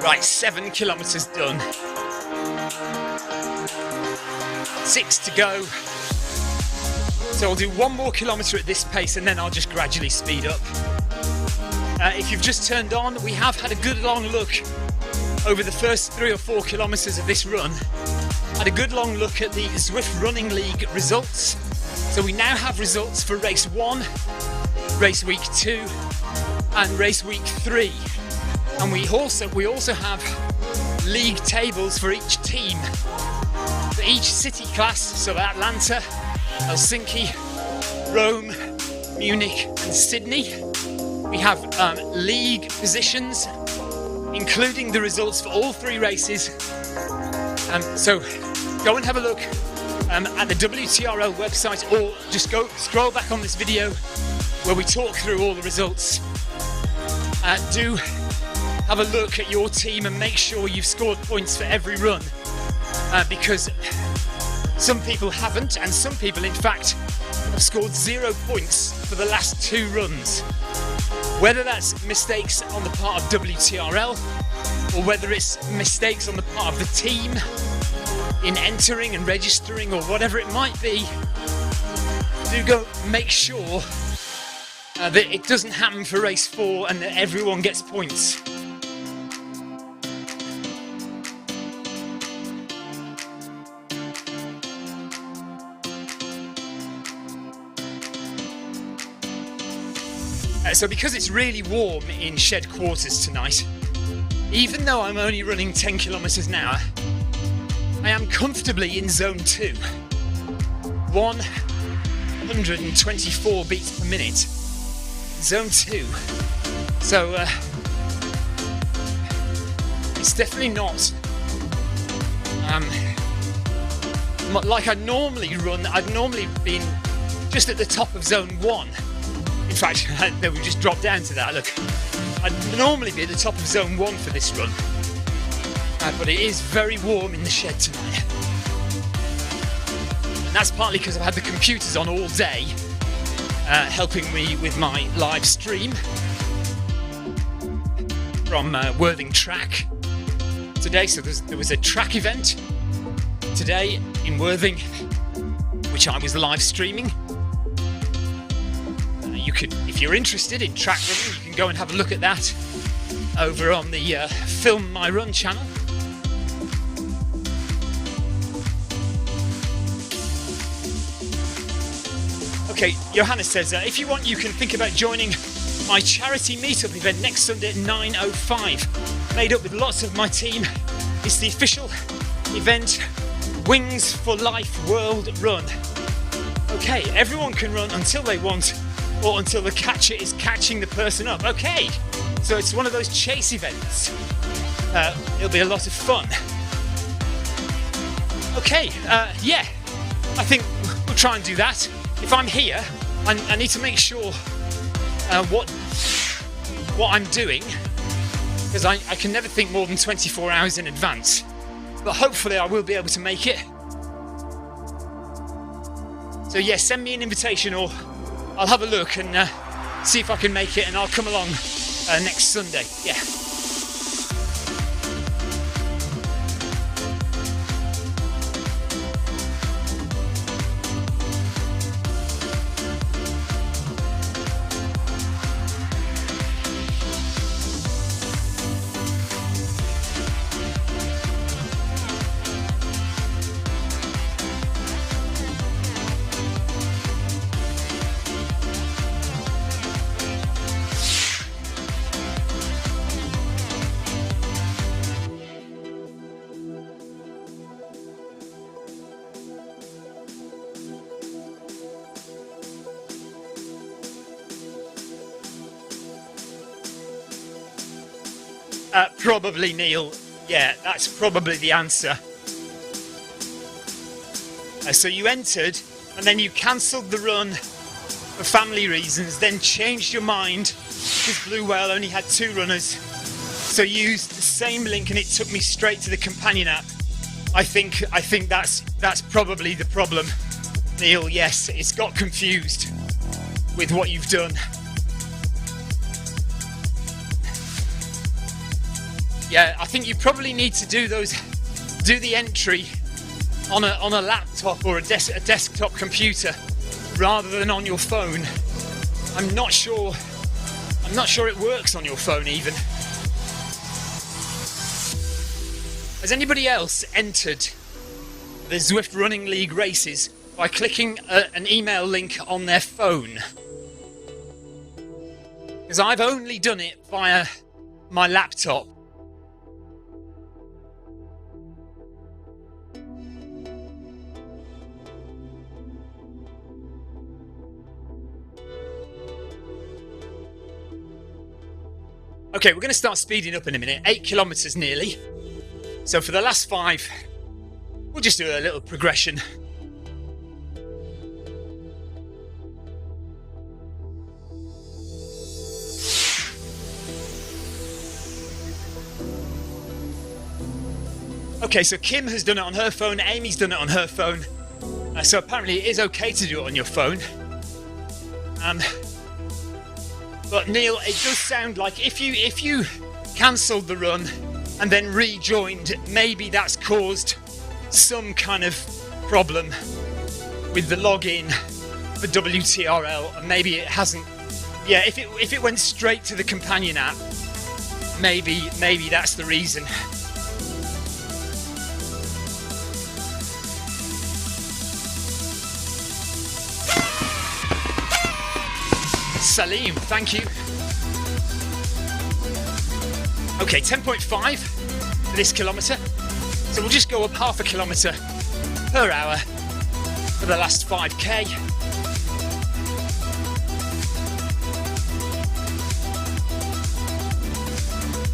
Right, 7 kilometers done. 6 to go. So I'll do 1 more kilometer at this pace and then I'll just gradually speed up. If you've just turned on, we have had a good long look over the first 3 or 4 kilometers of this run. Had a good long look at the Zwift Running League results. So we now have results for race 1, race week 2 and race week 3. And we also have league tables for each team. For each city class, so Atlanta, Helsinki, Rome, Munich and Sydney. We have league positions, including the results for all 3 races. So go and have a look at the WTRL website, or just scroll back on this video where we talk through all the results. Do have a look at your team and make sure you've scored points for every run, because some people haven't, and some people in fact have scored 0 points for the last 2 runs. Whether that's mistakes on the part of WTRL or whether it's mistakes on the part of the team in entering and registering or whatever it might be, do go make sure that it doesn't happen for race 4 and that everyone gets points. So because it's really warm in shed quarters tonight, even though I'm only running 10 kilometers an hour, I am comfortably in zone 2. 124 beats per minute. Zone 2. So it's definitely not like I'd normally run. I'd normally been just at the top of zone 1. In fact, no, we've just dropped down to that, look. I'd normally be at the top of zone 1 for this run, but it is very warm in the shed tonight. And that's partly because I've had the computers on all day, helping me with my live stream from Worthing Track today. So there was a track event today in Worthing, which I was live streaming. You could, if you're interested in track running, you can go and have a look at that over on the Film My Run channel. Okay, Johannes says, if you want, you can think about joining my charity meetup event next Sunday at 9:05. Made up with lots of my team. It's the official event, Wings for Life World Run. Okay, everyone can run until they want, or until the catcher is catching the person up. Okay, so it's one of those chase events. It'll be a lot of fun. Okay, yeah, I think we'll try and do that. If I'm here, I need to make sure what I'm doing, because I can never think more than 24 hours in advance. But hopefully I will be able to make it. So yeah, send me an invitation, or I'll have a look and see if I can make it, and I'll come along next Sunday. Yeah. Probably, Neil. Yeah, that's probably the answer. So you entered, and then you cancelled the run for family reasons, then changed your mind because Blue Whale only had 2 runners. So you used the same link, and it took me straight to the companion app. I think that's probably the problem, Neil. Yes, it's got confused with what you've done. Yeah, I think you probably need to do the entry on a laptop or a desktop computer rather than on your phone. I'm not sure it works on your phone even. Has anybody else entered the Zwift Running League races by clicking an email link on their phone? Because I've only done it via my laptop. Okay, we're going to start speeding up in a minute. 8 kilometers nearly. So for the last 5, we'll just do a little progression. Okay, so Kim has done it on her phone, Amy's done it on her phone. So apparently it is okay to do it on your phone. But Neil, it does sound like if you cancelled the run and then rejoined, maybe that's caused some kind of problem with the login for WTRL, and maybe it hasn't. Yeah, if it went straight to the companion app, maybe that's the reason. Salim, thank you. Okay, 10.5 for this kilometre. So we'll just go up half a kilometre per hour for the last 5k.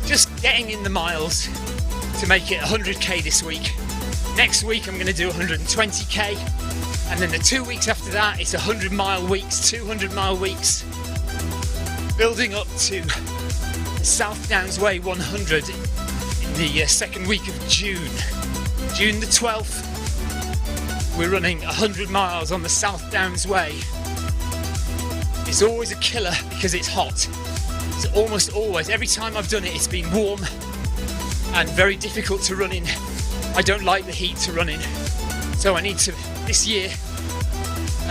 Just getting in the miles to make it 100k this week. Next week I'm going to do 120k. And then the 2 weeks after that, it's 100-mile weeks, 200-mile weeks. Building up to the South Downs Way 100 in the second week of June. June the 12th, we're running 100 miles on the South Downs Way. It's always a killer because it's hot. It's almost always, every time I've done it, it's been warm and very difficult to run in. I don't like the heat to run in. So I need to, this year,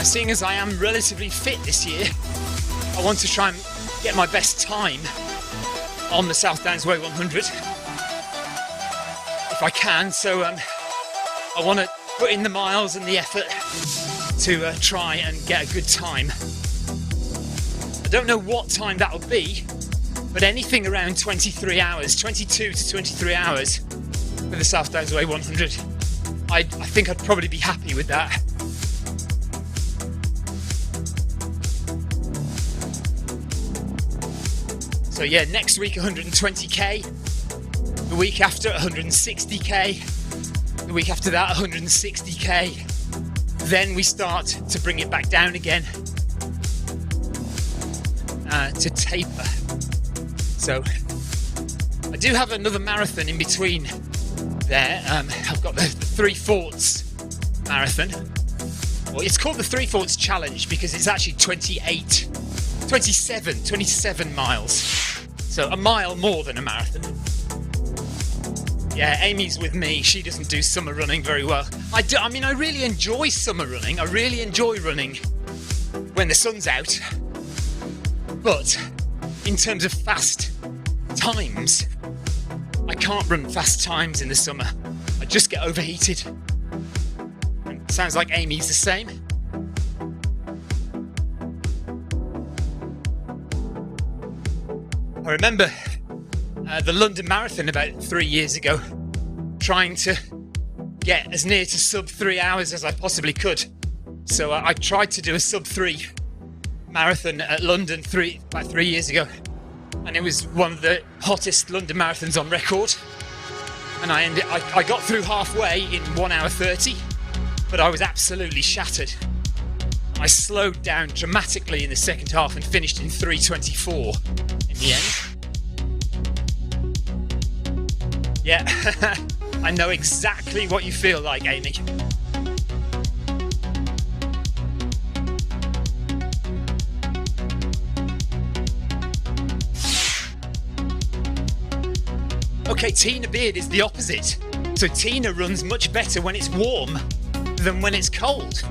seeing as I am relatively fit this year, I want to try and get my best time on the South Downs Way 100 if I can. So I want to put in the miles and the effort to try and get a good time. I don't know what time that'll be, but anything around 23 hours, 22 to 23 hours for the South Downs Way 100, I think I'd probably be happy with that. So yeah, next week 120k, the week after 160k, the week after that 160k. Then we start to bring it back down again to taper. So I do have another marathon in between there. I've got the 3 Forts marathon. Well, it's called the 3 Forts Challenge because it's actually 27 miles. So a mile more than a marathon. Yeah, Amy's with me. She doesn't do summer running very well. I really enjoy summer running. I really enjoy running when the sun's out. But in terms of fast times, I can't run fast times in the summer. I just get overheated. Sounds like Amy's the same. I remember the London Marathon about 3 years ago, trying to get as near to sub 3 hours as I possibly could. So I tried to do a sub 3 marathon at London about 3 years ago, and it was one of the hottest London marathons on record. And I got through halfway in 1 hour 30, but I was absolutely shattered. I slowed down dramatically in the second half and finished in 3:24 in the end. Yeah, I know exactly what you feel like, Amy. Okay, Tina Beard is the opposite. So Tina runs much better when it's warm than when it's cold.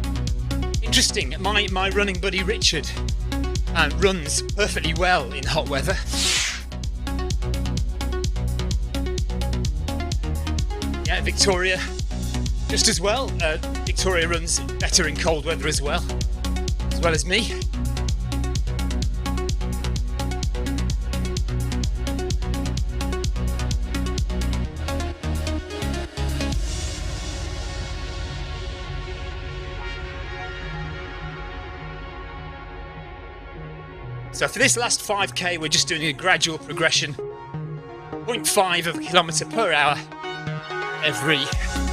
Interesting. My running buddy Richard runs perfectly well in hot weather. Yeah, Victoria just as well. Victoria runs better in cold weather as well as me. So for this last 5k, we're just doing a gradual progression, 0.5 of a kilometre per hour every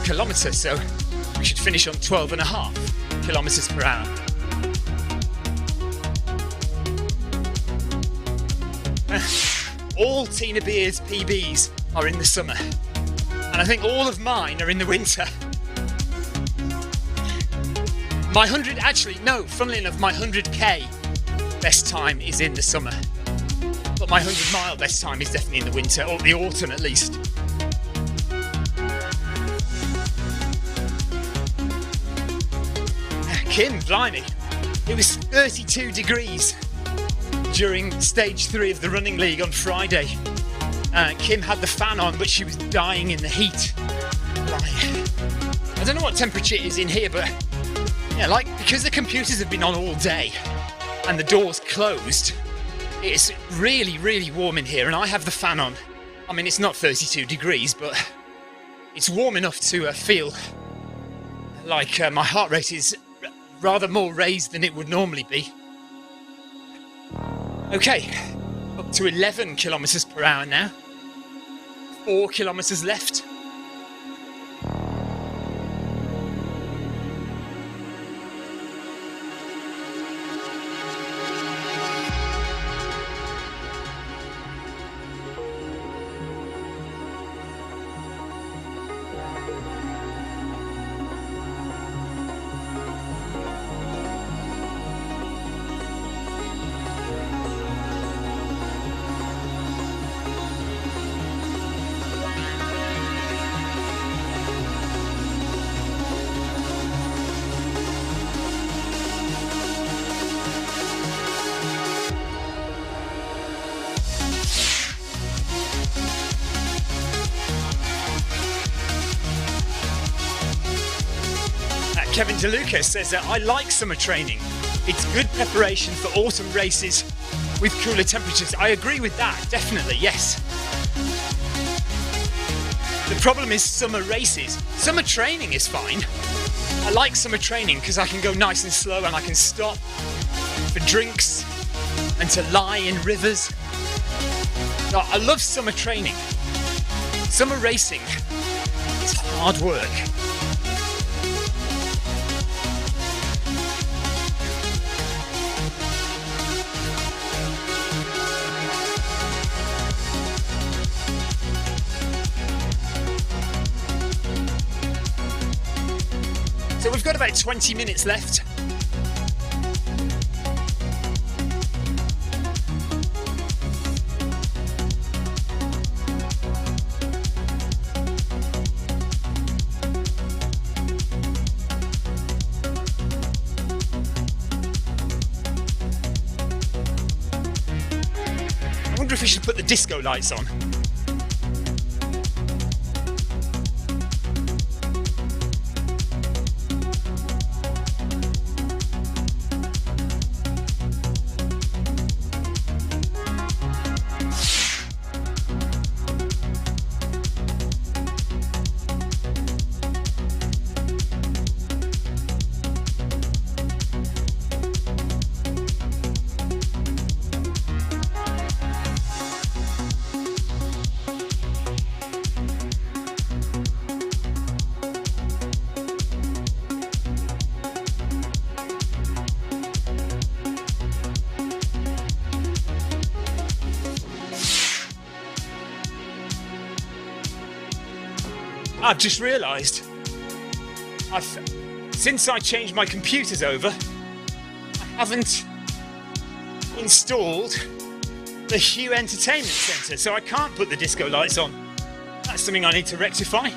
kilometre, so we should finish on 12.5 kilometres per hour. All Tina Beard's PBs are in the summer, and I think all of mine are in the winter. My 100, actually, no, funnily enough, my 100k best time is in the summer, but my 100-mile best time is definitely in the winter, or the autumn at least. Kim, blimey, it was 32 degrees during stage 3 of the running league on Friday. Kim had the fan on, but she was dying in the heat. I don't know what temperature it is in here, but yeah, because the computers have been on all day and the doors closed, it's really, really warm in here, and I have the fan on. I mean, it's not 32 degrees, but it's warm enough to feel like my heart rate is rather more raised than it would normally be. Okay, up to 11 kilometres per hour now. 4 kilometres left. Kevin DeLuca says that I like summer training. It's good preparation for autumn races with cooler temperatures. I agree with that, definitely, yes. The problem is summer races. Summer training is fine. I like summer training because I can go nice and slow and I can stop for drinks and to lie in rivers. No, I love summer training. Summer racing. It's hard work. So we've got about 20 minutes left. I wonder if we should put the disco lights on. I've just realised, since I changed my computers over, I haven't installed the Hue Entertainment Centre, so I can't put the disco lights on. That's something I need to rectify.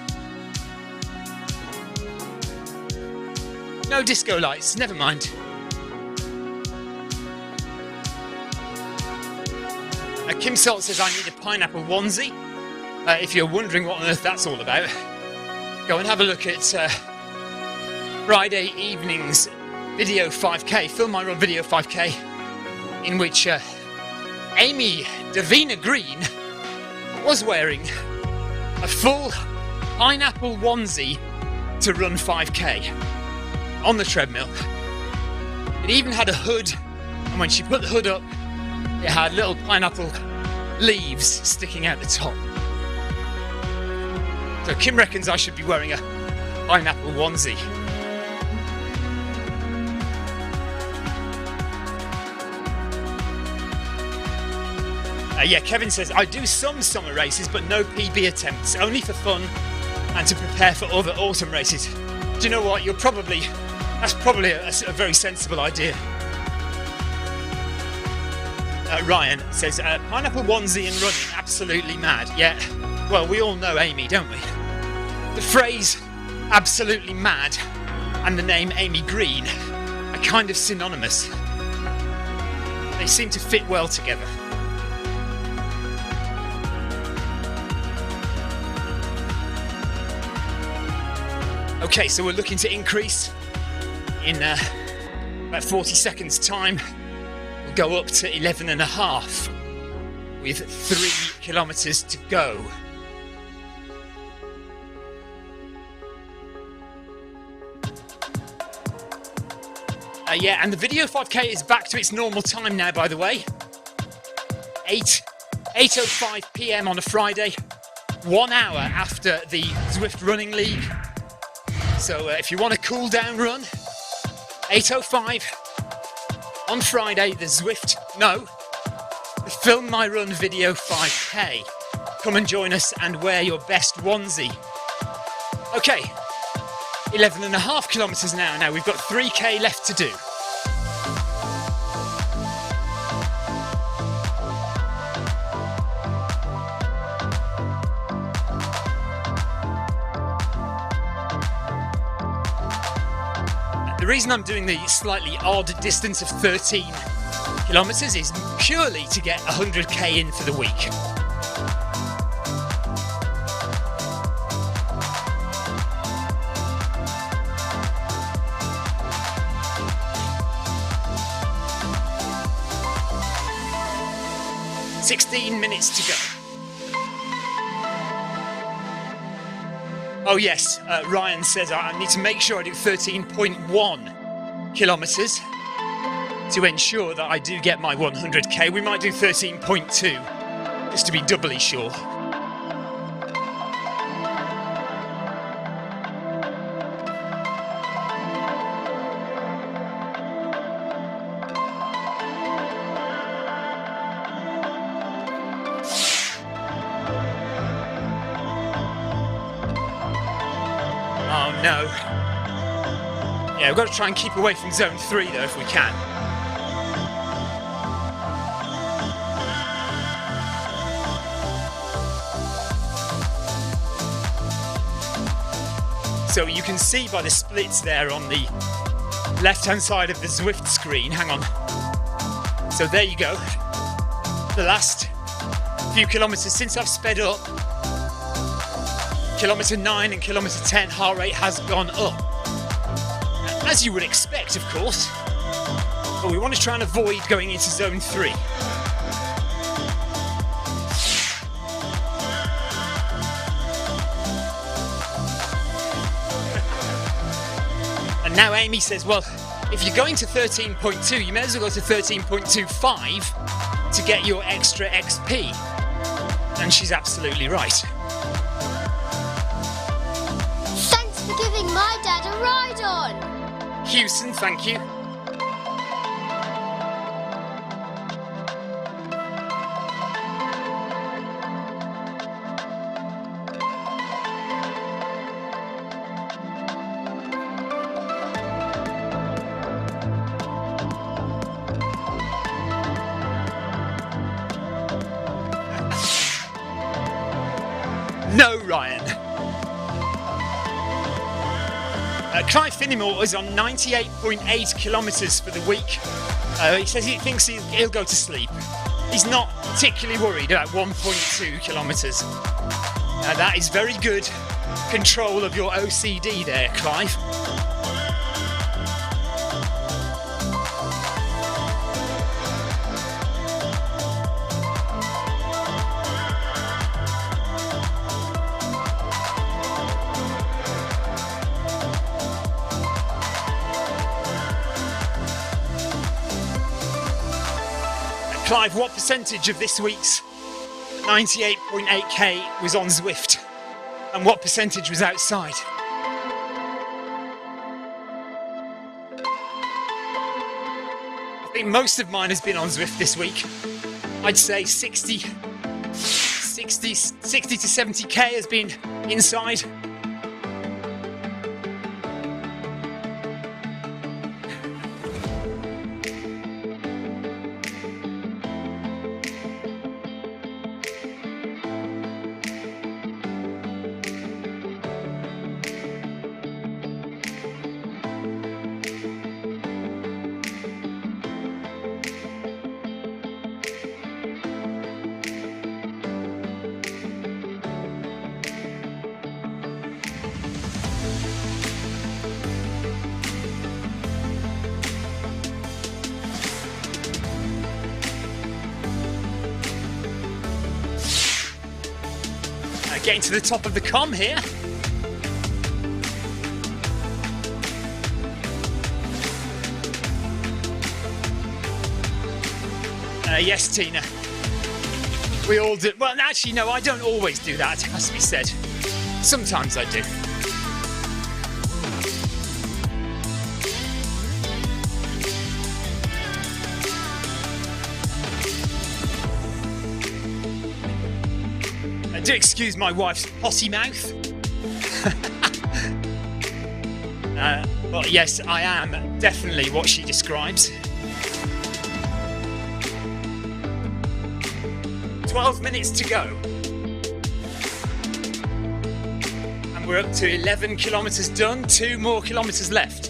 No disco lights, never mind. Kim Salt says I need a pineapple onesie. If you're wondering what on earth that's all about, go and have a look at Friday evening's video 5k, Film I Run video 5k, in which Amy Davina Green was wearing a full pineapple onesie to run 5k on the treadmill. It even had a hood, and when she put the hood up, it had little pineapple leaves sticking out the top. So Kim reckons I should be wearing a pineapple onesie. Yeah, Kevin says, I do some summer races, but no PB attempts, only for fun and to prepare for other autumn races. Do you know what? That's probably a very sensible idea. Ryan says, pineapple onesie and running, absolutely mad. Yeah, well, we all know Amy, don't we? The phrase absolutely mad and the name Amy Green are kind of synonymous. They seem to fit well together. Okay, so we're looking to increase in about 40 seconds time. We'll go up to 11.5 with 3 kilometers to go. Yeah, and the video 5k is back to its normal time now, by the way. 8:05 p.m. on a Friday, 1 hour after the Zwift Running League. So if you want a cool down run, 8:05 on Friday, the Film My Run video 5k. Come and join us and wear your best onesie. Okay, 11.5 kilometers now. Now we've got 3k left to do. The reason I'm doing the slightly odd distance of 13 kilometers is purely to get 100k in for the week. "16 minutes to go." Oh yes, Ryan says I need to make sure I do 13.1 kilometers to ensure that I do get my 100k. We might do 13.2 just to be doubly sure. Oh no. Yeah, we've got to try and keep away from zone 3 though if we can. So you can see by the splits there on the left-hand side of the Zwift screen. Hang on. So there you go. The last few kilometres since I've sped up, kilometre 9 and kilometre 10 heart rate has gone up. As you would expect, of course. But we want to try and avoid going into zone 3. And now Amy says, well, if you're going to 13.2, you may as well go to 13.25 to get your extra XP. And she's absolutely right. Thanks for giving my dad a ride on. Houston, thank you. No, Ryan. Clive Finnemore is on 98.8 kilometres for the week. He says he thinks he'll go to sleep. He's not particularly worried about 1.2 kilometres. That is very good control of your OCD there, Clive. Clive, what percentage of this week's 98.8k was on Zwift? And what percentage was outside? I think most of mine has been on Zwift this week. I'd say 60 to 70k has been inside. Getting to the top of the comm here. Yes, Tina. We all do. Well, actually, no, I don't always do that, it has to be said. Sometimes I do. Do excuse my wife's potty mouth. Well, yes, I am definitely what she describes. 12 minutes to go. And we're up to 11 kilometres done, 2 more kilometres left.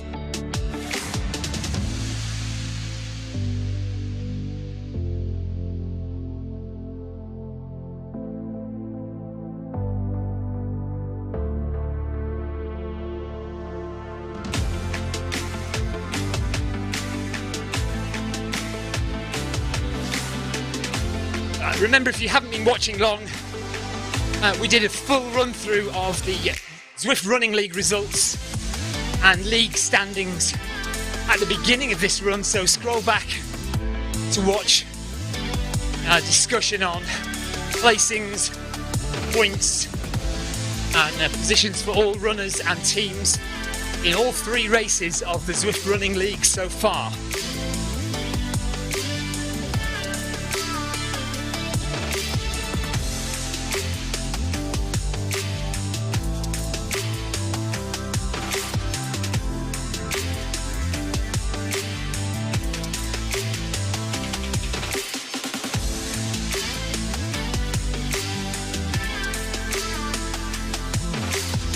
Remember, if you haven't been watching long, we did a full run through of the Zwift Running League results and league standings at the beginning of this run, so scroll back to watch our discussion on placings, points and positions for all runners and teams in all 3 races of the Zwift Running League so far.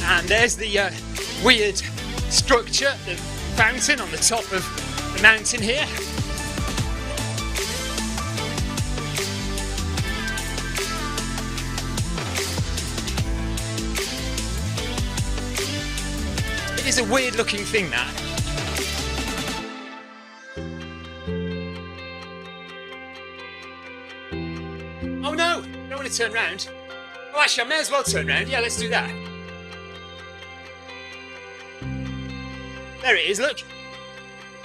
And there's the weird structure, the fountain on the top of the mountain here. It is a weird looking thing, that. Oh no, I don't want to turn round. Oh, actually, I may as well turn round. Yeah, let's do that. There it is, look.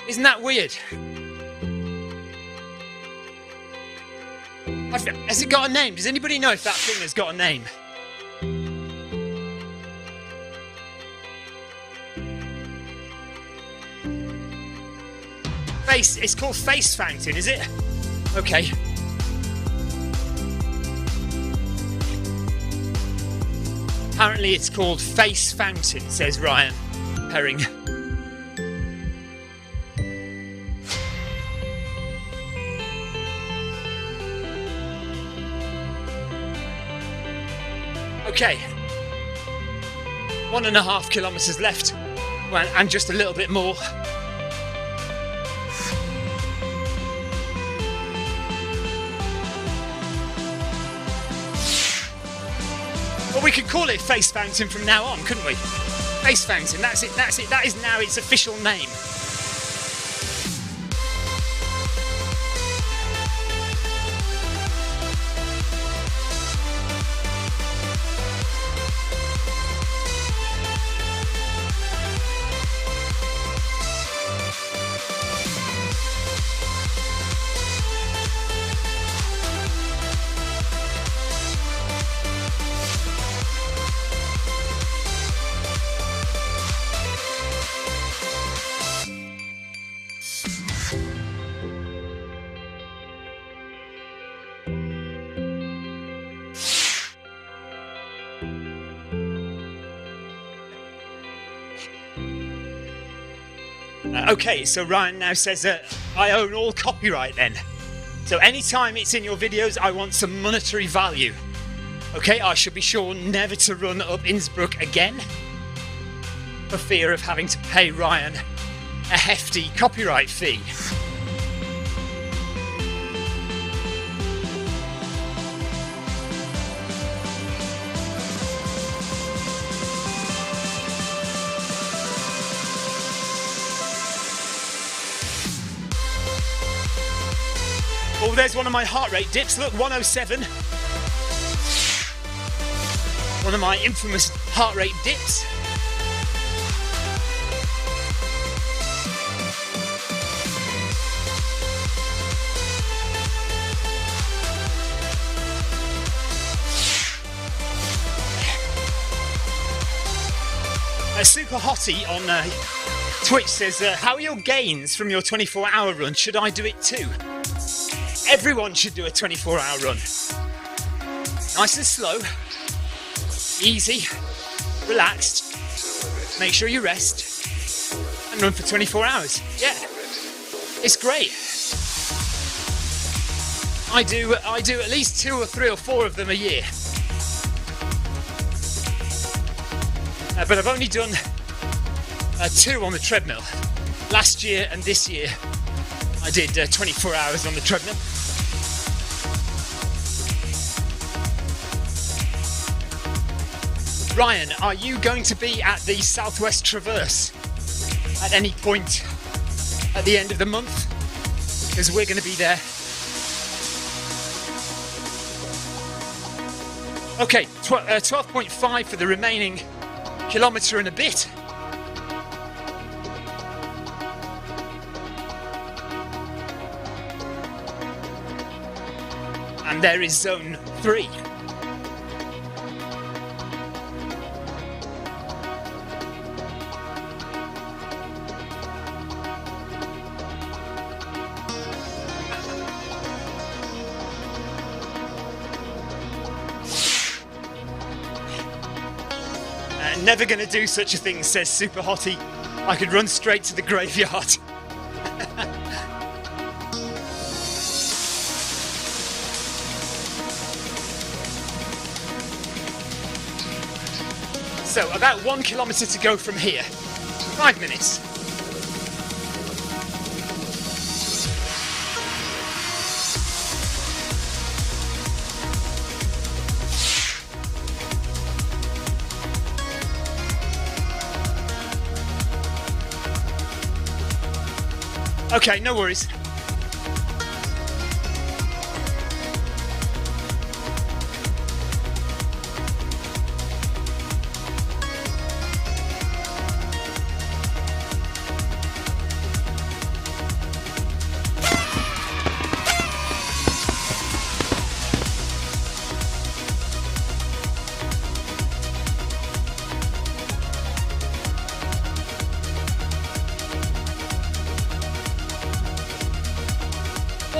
Isn't that weird? Has it got a name? Does anybody know if that thing has got a name? It's called Face Fountain, is it? Okay. Apparently it's called Face Fountain, says Ryan Herring. Okay, 1.5 kilometres left, well, and just a little bit more. Well, we could call it Face Fountain from now on, couldn't we? Face Fountain, that's it, that is now its official name. Okay, so Ryan now says that I own all copyright then. So anytime it's in your videos, I want some monetary value. Okay, I should be sure never to run up Innsbruck again, for fear of having to pay Ryan a hefty copyright fee. Oh, there's one of my heart rate dips. Look, 107. One of my infamous heart rate dips. Super Hottie on Twitch says, how are your gains from your 24-hour run? Should I do it too? Everyone should do a 24-hour run. Nice and slow, easy, relaxed. Make sure you rest and run for 24 hours. Yeah, it's great. I do at least 2 or 3 or 4 of them a year. But I've only done 2 on the treadmill. Last year and this year, I did 24 hours on the treadmill. Ryan, are you going to be at the Southwest Traverse at any point at the end of the month? Because we're going to be there. Okay, 12.5 for the remaining kilometre and a bit. And there is zone 3. Never gonna do such a thing, says Super Hottie. I could run straight to the graveyard. So, about 1 kilometre to go from here. 5 minutes. Okay, no worries.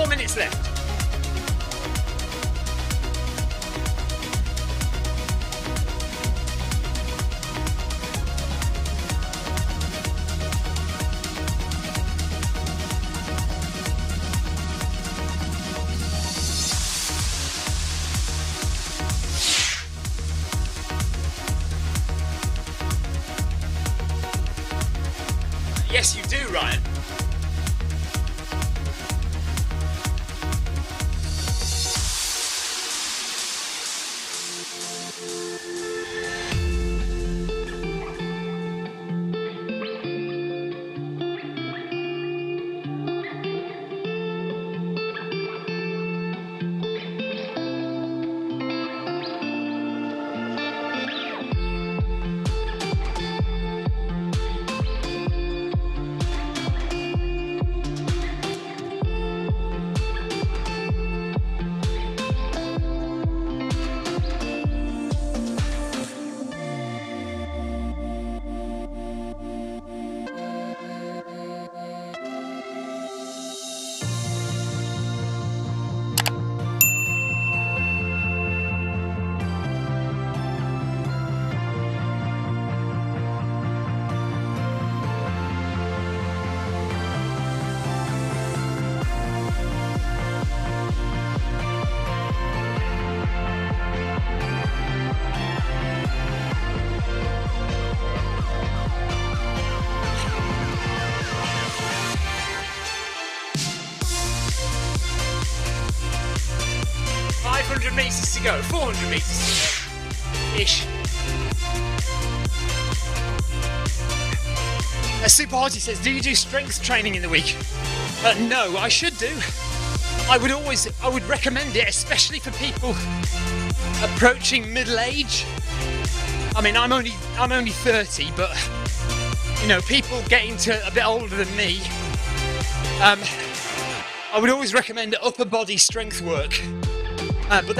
Minutes left. Yes, you do, Ryan. Meters to go, 400 meters to go, ish. Super Hottie says, do you do strength training in the week? No, I should do. I would recommend it, especially for people approaching middle age. I mean, I'm only 30, but you know, people getting to a bit older than me, I would always recommend upper body strength work. But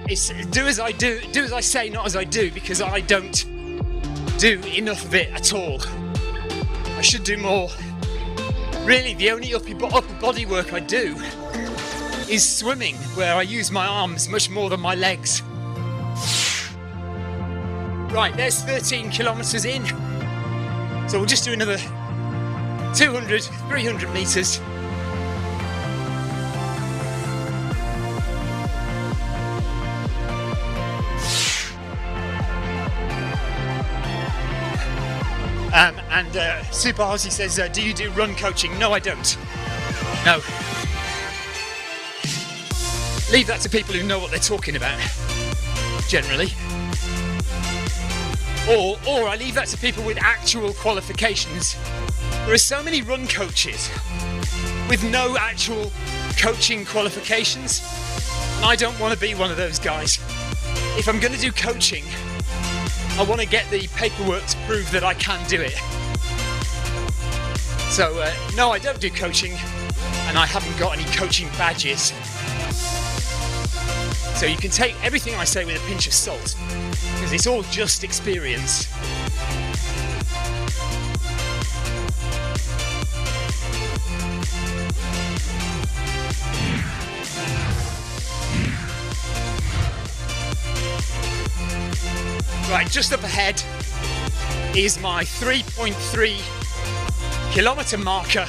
it's do as I say, not as I do, because I don't do enough of it at all. I should do more. Really, the only upper body work I do is swimming, where I use my arms much more than my legs. Right, there's 13 kilometres in. So we'll just do another 200, 300 metres. And Super Hottie says, do you do run coaching? No, I don't. No. Leave that to people who know what they're talking about, generally. Or I leave that to people with actual qualifications. There are so many run coaches with no actual coaching qualifications, and I don't want to be one of those guys. If I'm going to do coaching, I want to get the paperwork to prove that I can do it. So, no, I don't do coaching, and I haven't got any coaching badges. So you can take everything I say with a pinch of salt, because it's all just experience. Right, just up ahead, is my 3.3 kilometre marker.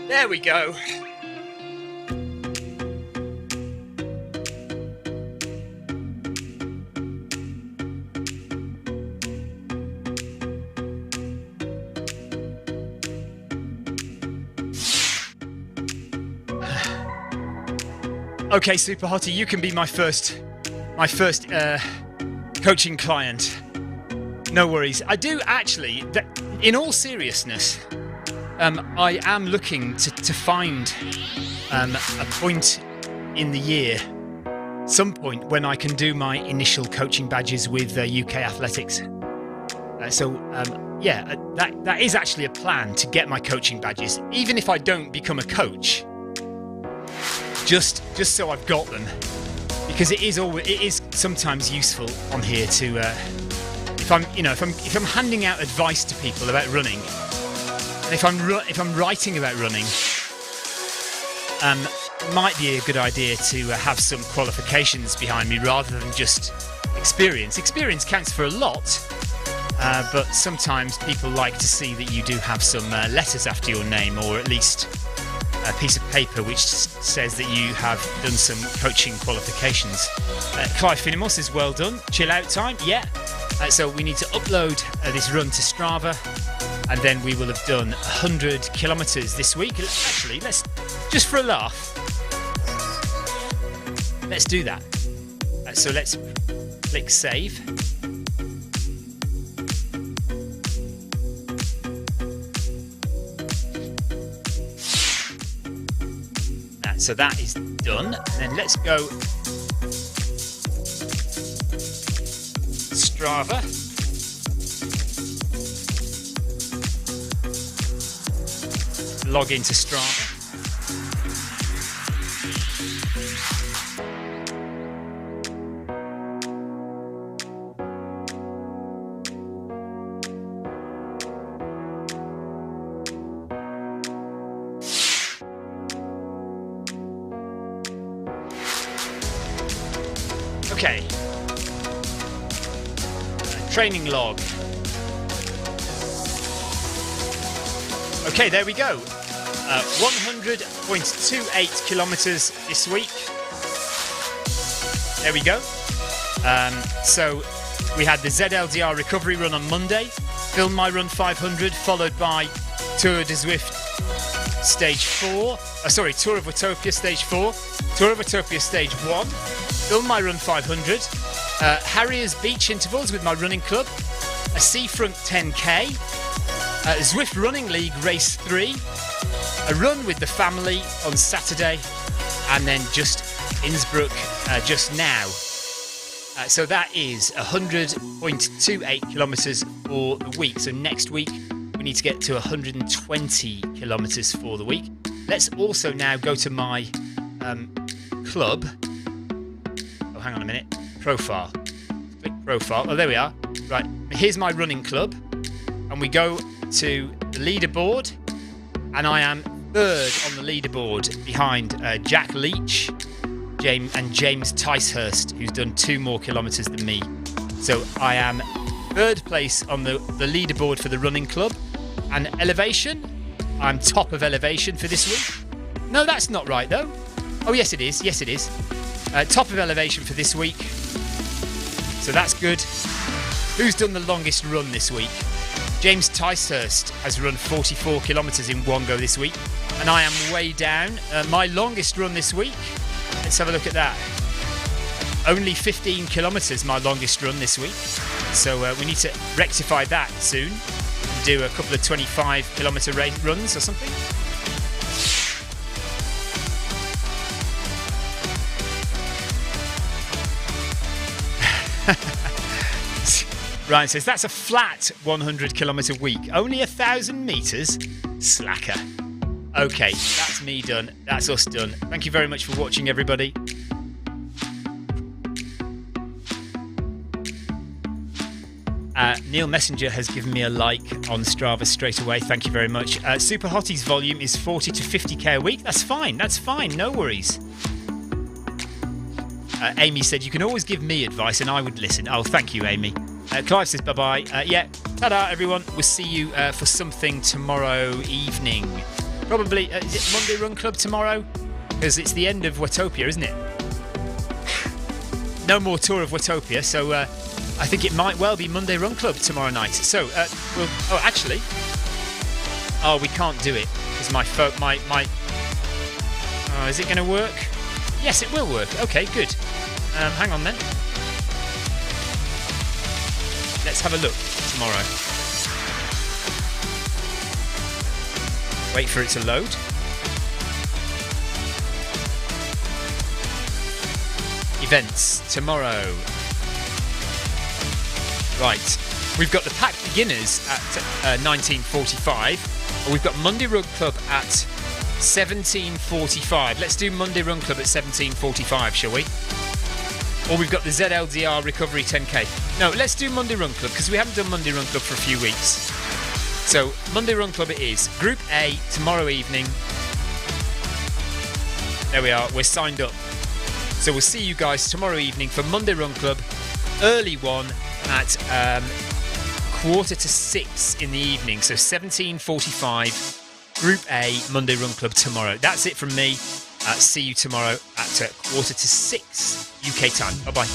There we go. Okay, Super Hottie, you can be my first coaching client. No worries. I do actually, in all seriousness, I am looking to find a point in the year, some point when I can do my initial coaching badges with UK Athletics. Yeah, that is actually a plan, to get my coaching badges, even if I don't become a coach. Just so I've got them, because it is sometimes useful on here to if I'm handing out advice to people about running, and if I'm writing about running, it might be a good idea to have some qualifications behind me rather than just experience. Experience counts for a lot, but sometimes people like to see that you do have some letters after your name, or at least a piece of paper which says that you have done some coaching qualifications. Clive Finnemore says, well done. Chill out time. Yeah. So we need to upload this run to Strava, and then we will have done 100 kilometres this week. Actually, let's, just for a laugh, let's do that. So let's click save. So that is done. And then let's go Strava. Log into Strava. Okay. Training log. Okay, there we go. 100.28 kilometres this week. There we go. So we had the ZLDR recovery run on Monday, Film My Run 500, followed by Tour de Zwift Stage 4. Tour of Utopia Stage 4, Tour of Utopia Stage 1, Film My Run 500, Harriers Beach Intervals with my running club, a Seafront 10K, Zwift Running League Race 3, a run with the family on Saturday, and then just Innsbruck just now. So that is 100.28 kilometres for the week. So next week we need to get to 120 kilometres for the week. Let's also now go to my club. Oh, hang on a minute. Profile. Click profile. Oh, there we are. Right. Here's my running club. And we go to the leaderboard. And I am third on the leaderboard behind Jack Leach and James Ticehurst, who's done 2 more kilometres than me. So I am third place on the leaderboard for the running club. And elevation, I'm top of elevation for this week. No, that's not right, though. Oh, yes, it is. Yes, it is. Top of elevation for this week. So that's good. Who's done the longest run this week? James Ticehurst has run 44 kilometres in one go this week. And I am way down. My longest run this week, let's have a look at that. Only 15 kilometres, my longest run this week. So we need to rectify that soon. Do a couple of 25 kilometre runs or something. Ryan says, that's a flat 100 kilometre week. Only 1,000 metres? Slacker. Okay, that's me done. That's us done. Thank you very much for watching, everybody. Neil Messenger has given me a like on Strava straight away. Thank you very much. Super Hottie's volume is 40 to 50k a week. That's fine. That's fine. No worries. Amy said, you can always give me advice and I would listen. Oh, thank you, Amy. Clive says, bye-bye. Yeah, ta-da, everyone. We'll see you for something tomorrow evening. Probably, is it Monday Run Club tomorrow? Because it's the end of Watopia, isn't it? No more tour of Watopia, so I think it might well be Monday Run Club tomorrow night. So, we can't do it. Because is it going to work? Yes, it will work. Okay, good. Hang on then. Let's have a look tomorrow. Wait for it to load. Events tomorrow. Right. We've got the packed beginners at 19:45. We've got Monday Run Club at 17:45. Let's do Monday Run Club at 17:45, shall we? Or we've got the ZLDR Recovery 10K. No, let's do Monday Run Club because we haven't done Monday Run Club for a few weeks. So Monday Run Club it is. Group A tomorrow evening. There we are. We're signed up. So we'll see you guys tomorrow evening for Monday Run Club. Early one at 5:45 in the evening. So 17:45. Group A, Monday Run Club tomorrow. That's it from me. See you tomorrow at 5:45 UK time. Bye-bye.